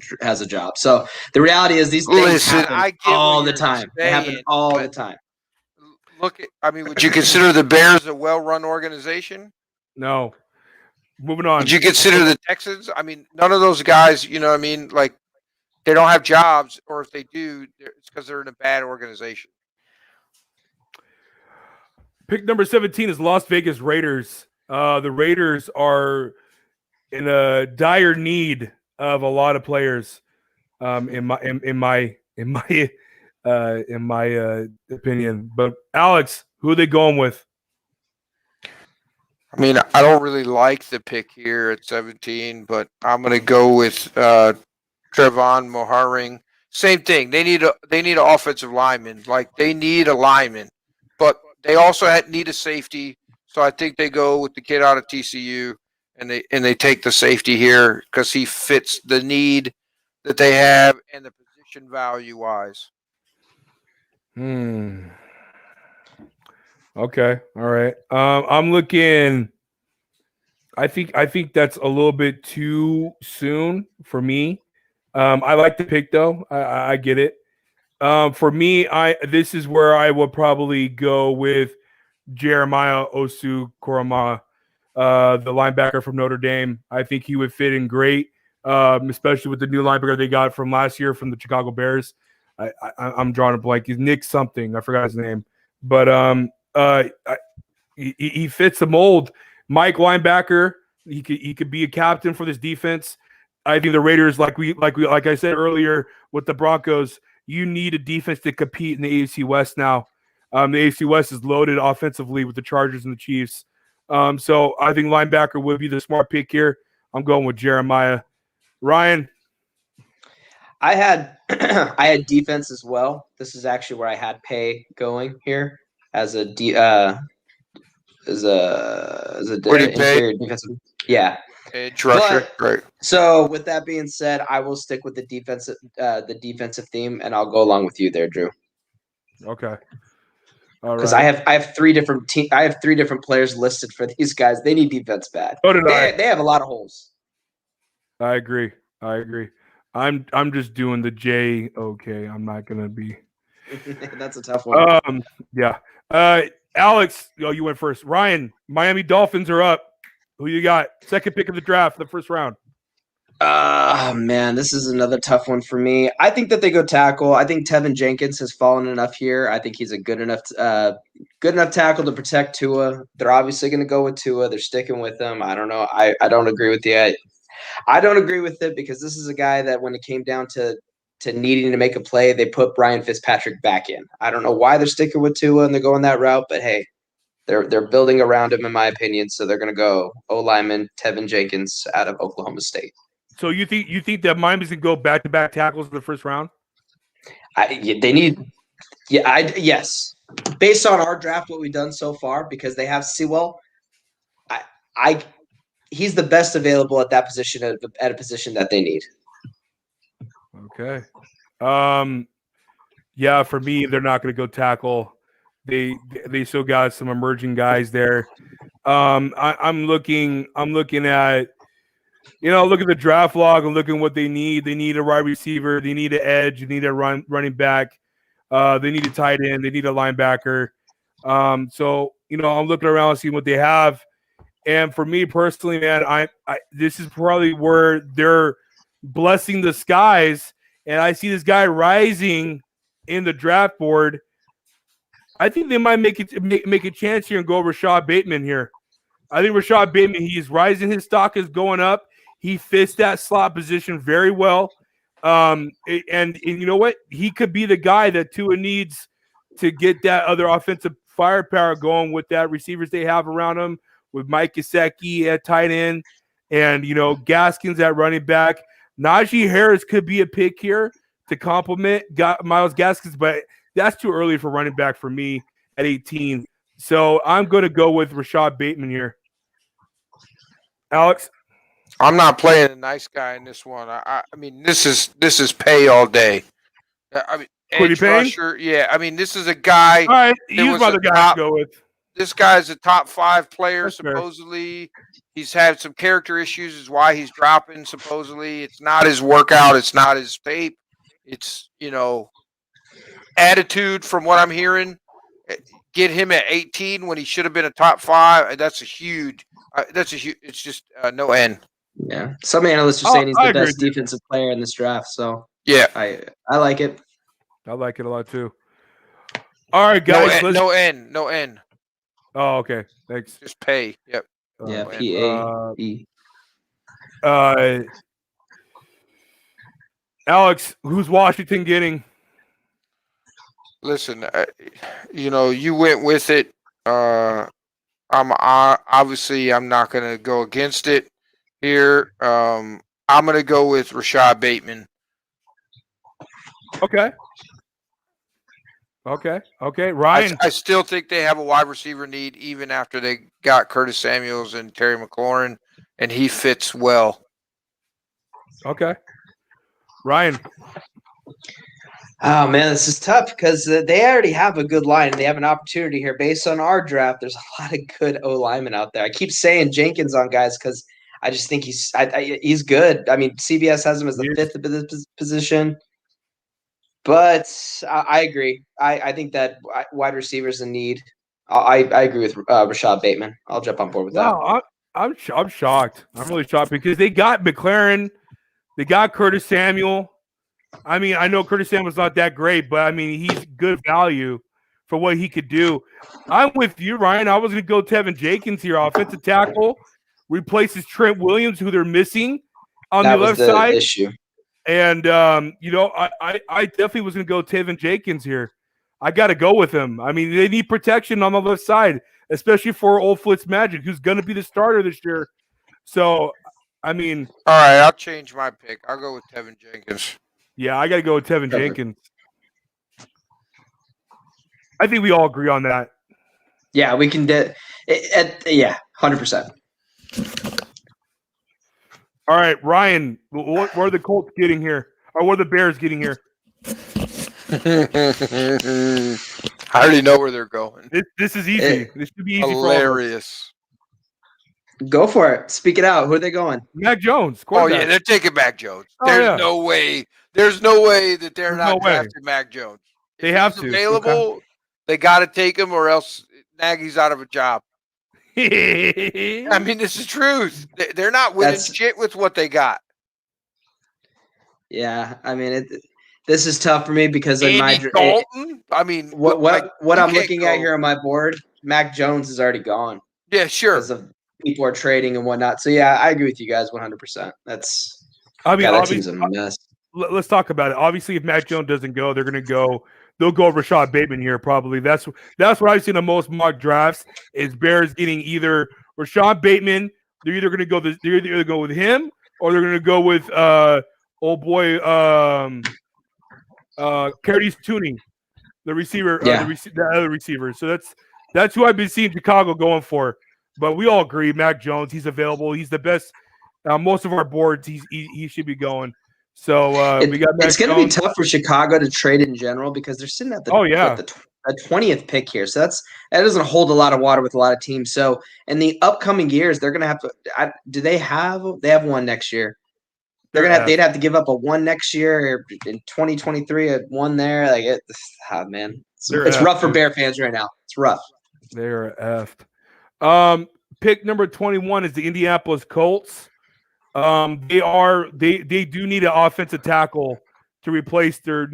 a job. So the reality is these things happen all the time. They happen all the time. Would you consider the Bears a well-run organization? No. Moving on. Would you consider the Texans? I mean, none of those guys, like they don't have jobs, or if they do, it's because they're in a bad organization. Pick number 17 is Las Vegas Raiders. The Raiders are in a dire need of a lot of players, in my opinion. But Alex, who are they going with? I mean, I don't really like the pick here at 17, but I'm going to go with Trevon Moharing. Same thing. They need an offensive lineman. Like they need a lineman, but they also need a safety. So I think they go with the kid out of TCU, and they take the safety here because he fits the need that they have and the position value wise. Okay. All right. I'm looking. I think that's a little bit too soon for me. I like the pick though. I get it. For me, this is where I will probably go with Jeremiah Osu-Koroma, the linebacker from Notre Dame. I think he would fit in great, especially with the new linebacker they got from last year from the Chicago Bears. I'm drawing a blank. He's Nick something. I forgot his name. But he fits the mold. Mike linebacker. He could be a captain for this defense. I think the Raiders, like I said earlier with the Broncos, you need a defense to compete in the AFC West now. The AFC West is loaded offensively with the Chargers and the Chiefs. So I think linebacker would be the smart pick here. I'm going with Jeremiah Ryan. I had I had defense as well. This is actually where I had Pay going here as a Where did Pay? interior defensive. Yeah, Edge rusher. but Right. so with that being said, I will stick with the defensive theme, and I'll go along with you there, Drew. Okay. All Because right. I have three different players listed for these guys. They need defense bad. So did I. They have a lot of holes. I agree. I'm just doing the J. Okay, I'm not gonna be. That's a tough one. Yeah. Alex, you went first. Ryan, Miami Dolphins are up. Who you got? Second pick of the draft, the first round. Man, this is another tough one for me. I think that they go tackle. I think Tevin Jenkins has fallen enough here. I think he's a good enough tackle to protect Tua. They're obviously going to go with Tua. They're sticking with him. I don't know. I don't agree with you. I don't agree with it because this is a guy that when it came down to needing to make a play, they put Brian Fitzpatrick back in. I don't know why they're sticking with Tua and they're going that route, but hey, they're building around him in my opinion. So they're going to go O-lineman Tevin Jenkins out of Oklahoma State. So you think that Miami's gonna go back-to-back tackles in the first round? Yes. Based on our draft, what we've done so far, because they have Sewell, he's the best available at that position at a position that they need. Okay. Yeah, for me, they're not gonna go tackle. They still got some emerging guys there. I'm looking at. Look at the draft log and look at what they need. They need a wide receiver. They need an edge. They need a running back. They need a tight end. They need a linebacker. So I'm looking around seeing what they have. And for me personally, man, I this is probably where they're blessing the skies. And I see this guy rising in the draft board. I think they might make a chance here and go Rashad Bateman here. I think Rashad Bateman, he's rising. His stock is going up. He fits that slot position very well. And you know what? He could be the guy that Tua needs to get that other offensive firepower going with that receivers they have around him, with Mike Gesicki at tight end and, Gaskins at running back. Najee Harris could be a pick here to complement Myles Gaskins, but that's too early for running back for me at 18. So I'm going to go with Rashad Bateman here. Alex? I'm not playing a nice guy in this one. I mean, this is Pay all day. I mean, edge rusher. Yeah, I mean, this is a guy. All right, he's my guy to go with. This guy's a top 5 player, That's supposedly. Fair. He's had some character issues, is why he's dropping, supposedly. It's not his workout. It's not his tape. It's, attitude from what I'm hearing. Get him at 18 when he should have been a top 5. That's a huge it's just no end. Yeah. Some analysts are saying he's the best defensive player in this draft. So yeah, I like it. I like it a lot too. All right, guys. No end. Oh, okay. Thanks. Just Pay. Yep. Yeah. P-A-E. Alex, who's Washington getting? Listen, you went with it. I'm not going to go against it here. I'm going to go with Rashad Bateman. Okay. Ryan, I still think they have a wide receiver need even after they got Curtis Samuels and Terry McLaurin, and he fits well. Okay. Ryan. Oh, man, this is tough because they already have a good line. They have an opportunity here. Based on our draft, there's a lot of good O-linemen out there. I keep saying Jenkins on guys because I just think he's good. I mean, CBS has him as the 5th position. But I agree. I think that wide receivers in need. I agree with Rashad Bateman. I'll jump on board with that. No, I'm shocked. I'm really shocked because they got McLaren. They got Curtis Samuel. I mean, I know Curtis Samuel's not that great, but I mean, he's good value for what he could do. I'm with you, Ryan. I was going to go Tevin Jenkins here, offensive tackle, replaces Trent Williams, who they're missing on the left side. Issue. And I definitely was going to go Tevin Jenkins here. I got to go with him. I mean, they need protection on the left side, especially for old Fitz Magic, who's going to be the starter this year. So I mean, All right, I'll change my pick. I'll go with Tevin Jenkins. yeah, I got to go with Tevin Jenkins. I think we all agree on that. Yeah, we can. Yeah, 100%. All right, Ryan, what are the Colts getting here? Or what are the Bears getting here? I already know where they're going. This is easy. This should be easy Hilarious. for all of us. Go for it. Speak it out. Who are they going? Mac Jones. Oh yeah, they're taking Mac Jones. Oh, There's yeah. no way. There's no way that they're There's not no way. drafting Mac Jones. They If have he's to. available. They got to take him, or else Nagy's out of a job. I mean, this is truth. They're not winning shit with what they got. Yeah, I mean, this is tough for me because in Andy Dalton. I mean, what I'm looking at here on my board, Mac Jones is already gone. Yeah, sure. Because of people are trading and whatnot. So yeah, I agree with you guys 100%. That's. I mean, that team's a mess. Let's talk about it. Obviously, if Mac Jones doesn't go, they're going to go. They'll go Rashad Bateman here probably. That's what I've seen the most mock drafts is Bears getting either Rashad Bateman. They're either going to go. They're either go with him or they're going to go with old boy Curtis Tooney, the receiver, the other receiver. So that's who I've been seeing Chicago going for. But we all agree, Mac Jones. He's available. He's the best. Most of our boards, he should be going. So we got. It's going to be tough for Chicago to trade in general because they're sitting at the 20th pick here. So that doesn't hold a lot of water with a lot of teams. So in the upcoming years, they're going to have to. They have one next year. They'd have to give up a one next year in 2023. A one there, man, it's rough for Bear fans right now. It's rough. They're effed. Pick number 21 is the Indianapolis Colts. They do need an offensive tackle to replace their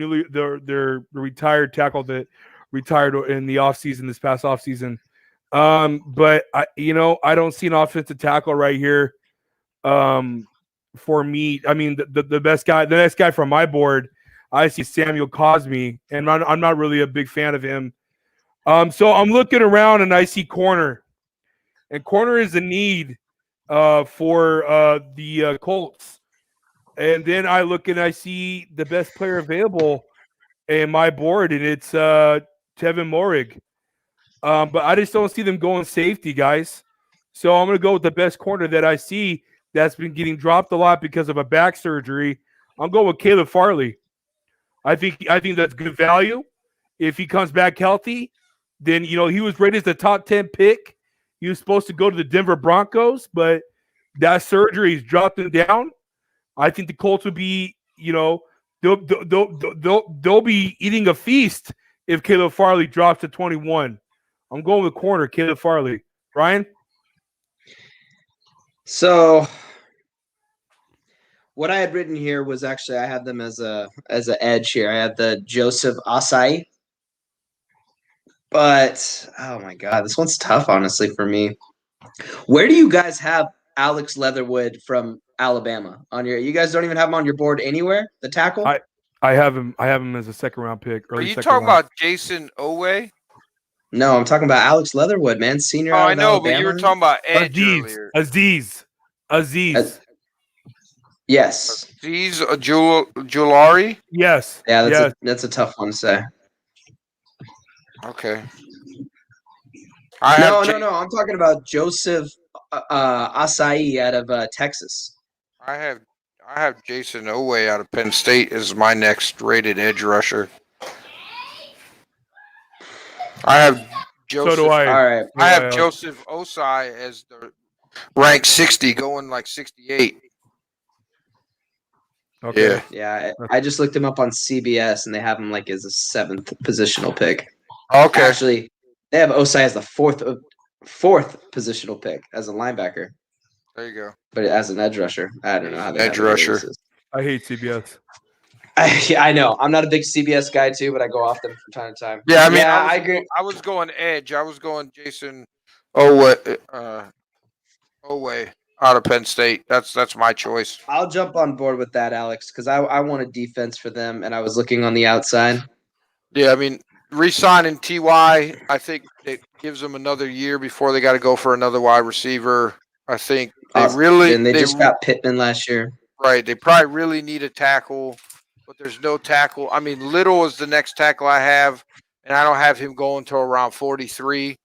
retired tackle that retired in the offseason, this past offseason. But I don't see an offensive tackle right here. For me, I mean the next guy from my board, I see Samuel Cosme, and I'm not really a big fan of him. So I'm looking around and I see corner, and corner is a need for the Colts. And then I look and I see the best player available in my board, and it's Tevin Morig. But I just don't see them going safety, guys. So I'm going to go with the best corner that I see that's been getting dropped a lot because of a back surgery. I'm going with Caleb Farley. I think that's good value. If he comes back healthy, then he was rated as the top 10 pick. He was supposed to go to the Denver Broncos, but that surgery's dropped him down. I think the Colts would be, they'll be eating a feast if Caleb Farley drops to 21. I'm going with corner, Caleb Farley. Ryan? So what I had written here was actually I have them as an edge here. I have the Joseph Asai. But oh my God, this one's tough, honestly, for me. Where do you guys have Alex Leatherwood from Alabama on your? You guys don't even have him on your board anywhere. The tackle. I have him as a second round pick. Are you talking about Jason Owe? No, I'm talking about Alex Leatherwood, man, senior. Oh, I know, Alabama. but you were talking about Edge earlier. Aziz. Yes. Aziz Julari? Yes. Yeah, that's a tough one to say. Okay. No. I'm talking about Joseph Asai out of Texas. I have Jason Owe out of Penn State as my next rated edge rusher. I have Joseph. So do I. All right. I have Joseph Osai as the rank 60, going like 68. Okay. Yeah. I just looked him up on CBS, and they have him like as a 7th positional pick. Okay. Actually, they have Osai as the fourth positional pick as a linebacker. There you go. But as an edge rusher, I don't know how they edge rusher. I hate CBS. I know. I'm not a big CBS guy too, but I go off them from time to time. Yeah, I mean, I agree. I was going edge. I was going Jason Owe out of Penn State. That's my choice. I'll jump on board with that, Alex, because I want a defense for them, and I was looking on the outside. Yeah, I mean, re-signing T.Y., I think it gives them another year before they got to go for another wide receiver. I think And they just got Pittman last year. Right. They probably really need a tackle, but there's no tackle. I mean, Little is the next tackle I have, and I don't have him going to around 43.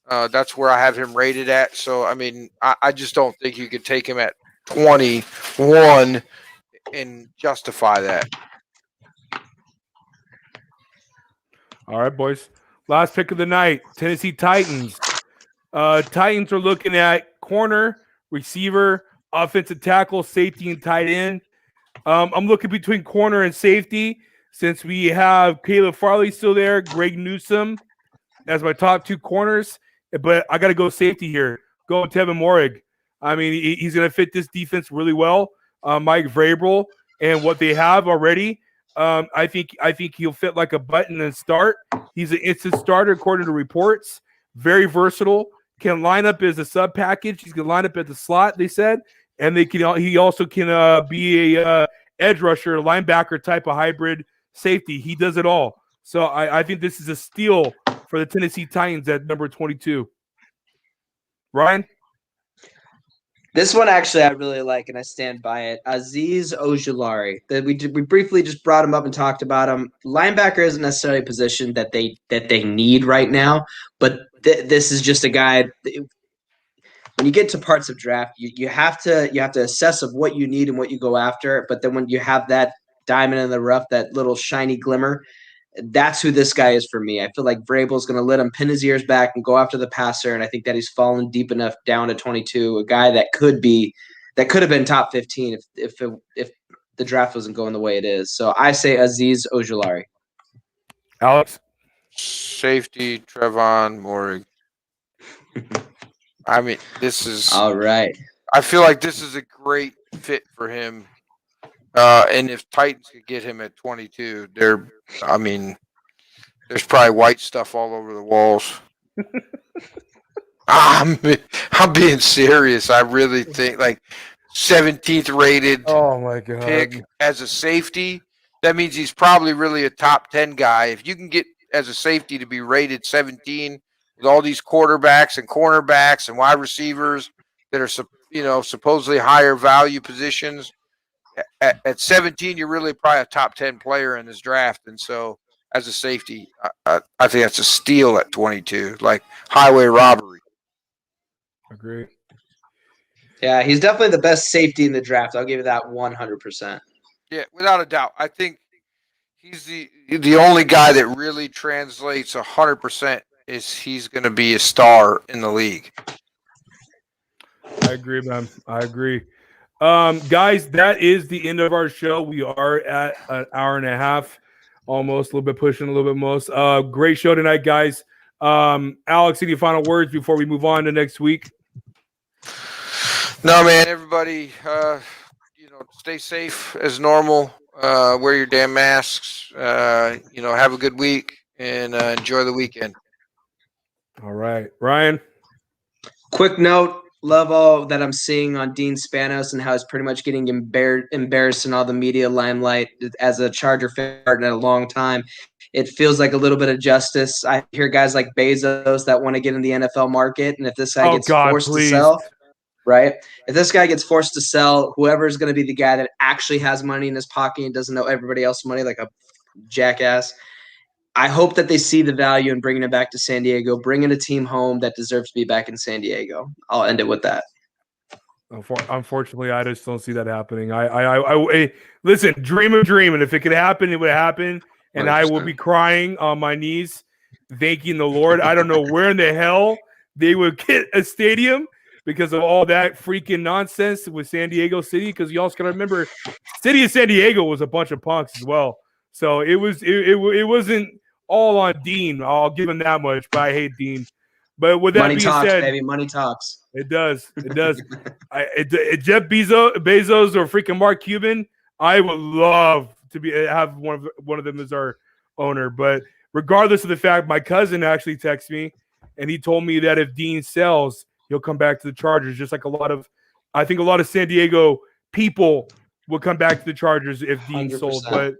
That's where I have him rated at. So, I mean, I just don't think you could take him at 21 and justify that. All right, boys. Last pick of the night, Tennessee Titans. Titans are looking at corner, receiver, offensive tackle, safety, and tight end. I'm looking between corner and safety since we have Caleb Farley still there, Greg Newsome as my top two corners. But I got to go safety here. Go with Tevin Morig. I mean, he's going to fit this defense really well. Mike Vrabel and what they have already. I think he'll fit like a button and start. He's an instant starter according to reports. Very versatile. Can line up as a sub package. He's going to line up at the slot, they said. And he also can be a edge rusher, a linebacker type of hybrid safety. He does it all. So I think this is a steal for the Tennessee Titans at number 22. Ryan? This one actually I really like, and I stand by it. Azeez Ojulari. We briefly just brought him up and talked about him. Linebacker isn't necessarily a position that they need right now, but this is just a guy. When you get to parts of draft, you have to assess of what you need and what you go after. But then when you have that diamond in the rough, that little shiny glimmer, that's who this guy is for me. I feel like Vrabel's going to let him pin his ears back and go after the passer, and I think that he's fallen deep enough down to 22, a guy that could have been top 15 if the draft wasn't going the way it is. So I say Azeez Ojulari. Alex? Safety, Trevon Morig. I mean, this is all right. I feel like this is a great fit for him. And if Titans could get him at 22, there's probably white stuff all over the walls. I'm being serious. I really think like 17th rated pick as a safety. That means he's probably really a top 10 guy. If you can get as a safety to be rated 17 with all these quarterbacks and cornerbacks and wide receivers that are supposedly higher value positions. At 17, you're really probably a top 10 player in this draft. And so as a safety, I think that's a steal at 22, like highway robbery. Agree. Yeah, he's definitely the best safety in the draft. I'll give you that 100%. Yeah, without a doubt. I think he's the only guy that really translates 100% is he's going to be a star in the league. I agree, man. I agree. Guys, that is the end of our show. We are at an hour and a half, almost a little bit pushing, a little bit most. Great show tonight, guys. Alex, any final words before we move on to next week? No, man. Everybody, stay safe as normal. Wear your damn masks. Have a good week and enjoy the weekend. All right, Ryan. Quick note. Love all that I'm seeing on Dean Spanos and how he's pretty much getting embarrassed in all the media limelight as a Charger fan in a long time. It feels like a little bit of justice. I hear guys like Bezos that want to get in the NFL market, and if this guy gets forced to sell, right? If this guy gets forced to sell, whoever is going to be the guy that actually has money in his pocket and doesn't know everybody else's money like a jackass. I hope that they see the value in bringing it back to San Diego, bringing a team home that deserves to be back in San Diego. I'll end it with that. Unfortunately, I just don't see that happening. I listen, dream a dream, and if it could happen, it would happen. And 100%. I will be crying on my knees, thanking the Lord. I don't know where in the hell they would get a stadium because of all that freaking nonsense with San Diego City. Because you also got to remember, City of San Diego was a bunch of punks as well. So it wasn't all on Dean. I'll give him that much, but I hate Dean. But with that money being talks, said, baby, money talks. It does. It does. Jeff Bezos or freaking Mark Cuban, I would love to have one of them as our owner. But regardless of the fact, my cousin actually texted me, and he told me that if Dean sells, he'll come back to the Chargers. Just like I think a lot of San Diego people will come back to the Chargers if Dean 100%. Sold. But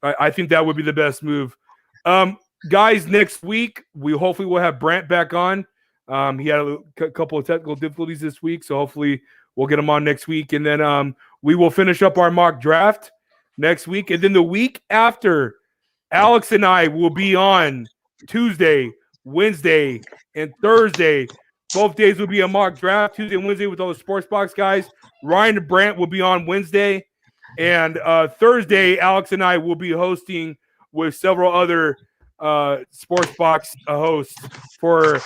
I think that would be the best move. Guys, next week we hopefully will have Brant back on. He had a couple of technical difficulties this week, so hopefully we'll get him on next week. And then we will finish up our mock draft next week. And then the week after, Alex and I will be on Tuesday, Wednesday, and Thursday. Both days will be a mock draft, Tuesday and Wednesday with all the Sports Box guys. Ryan and Brandt will be on Wednesday. And Thursday, Alex and I will be hosting with several other Sports Box hosts for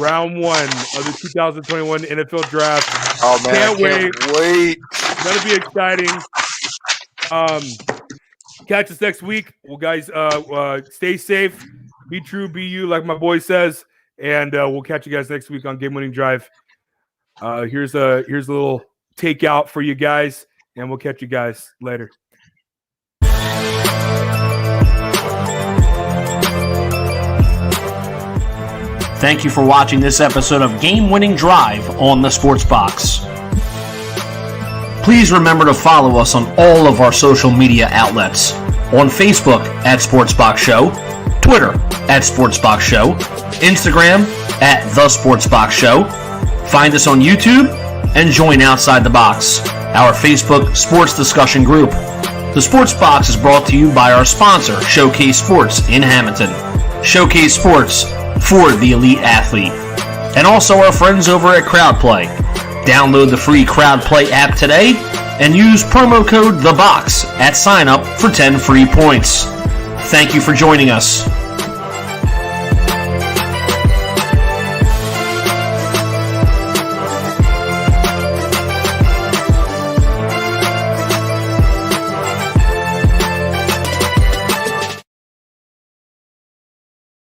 round 1 of the 2021 NFL Draft. Oh, man, can't wait. That'll be exciting. Catch us next week. Well, guys, stay safe. Be true, be you, like my boy says. And we'll catch you guys next week on Game Winning Drive. Here's a little takeout for you guys, and we'll catch you guys later. Thank you for watching this episode of Game Winning Drive on the Sports Box. Please remember to follow us on all of our social media outlets. On Facebook at Sportsbox Show, Twitter at Sportsbox Show, Instagram at The Sportsbox Show. Find us on YouTube and join Outside the Box, our Facebook sports discussion group. The Sports Box is brought to you by our sponsor, Showcase Sports in Hamilton. Showcase Sports for the elite athlete. And also our friends over at CrowdPlay. Download the free CrowdPlay app today and use promo code THEBOX at sign up for 10 free points. Thank you for joining us.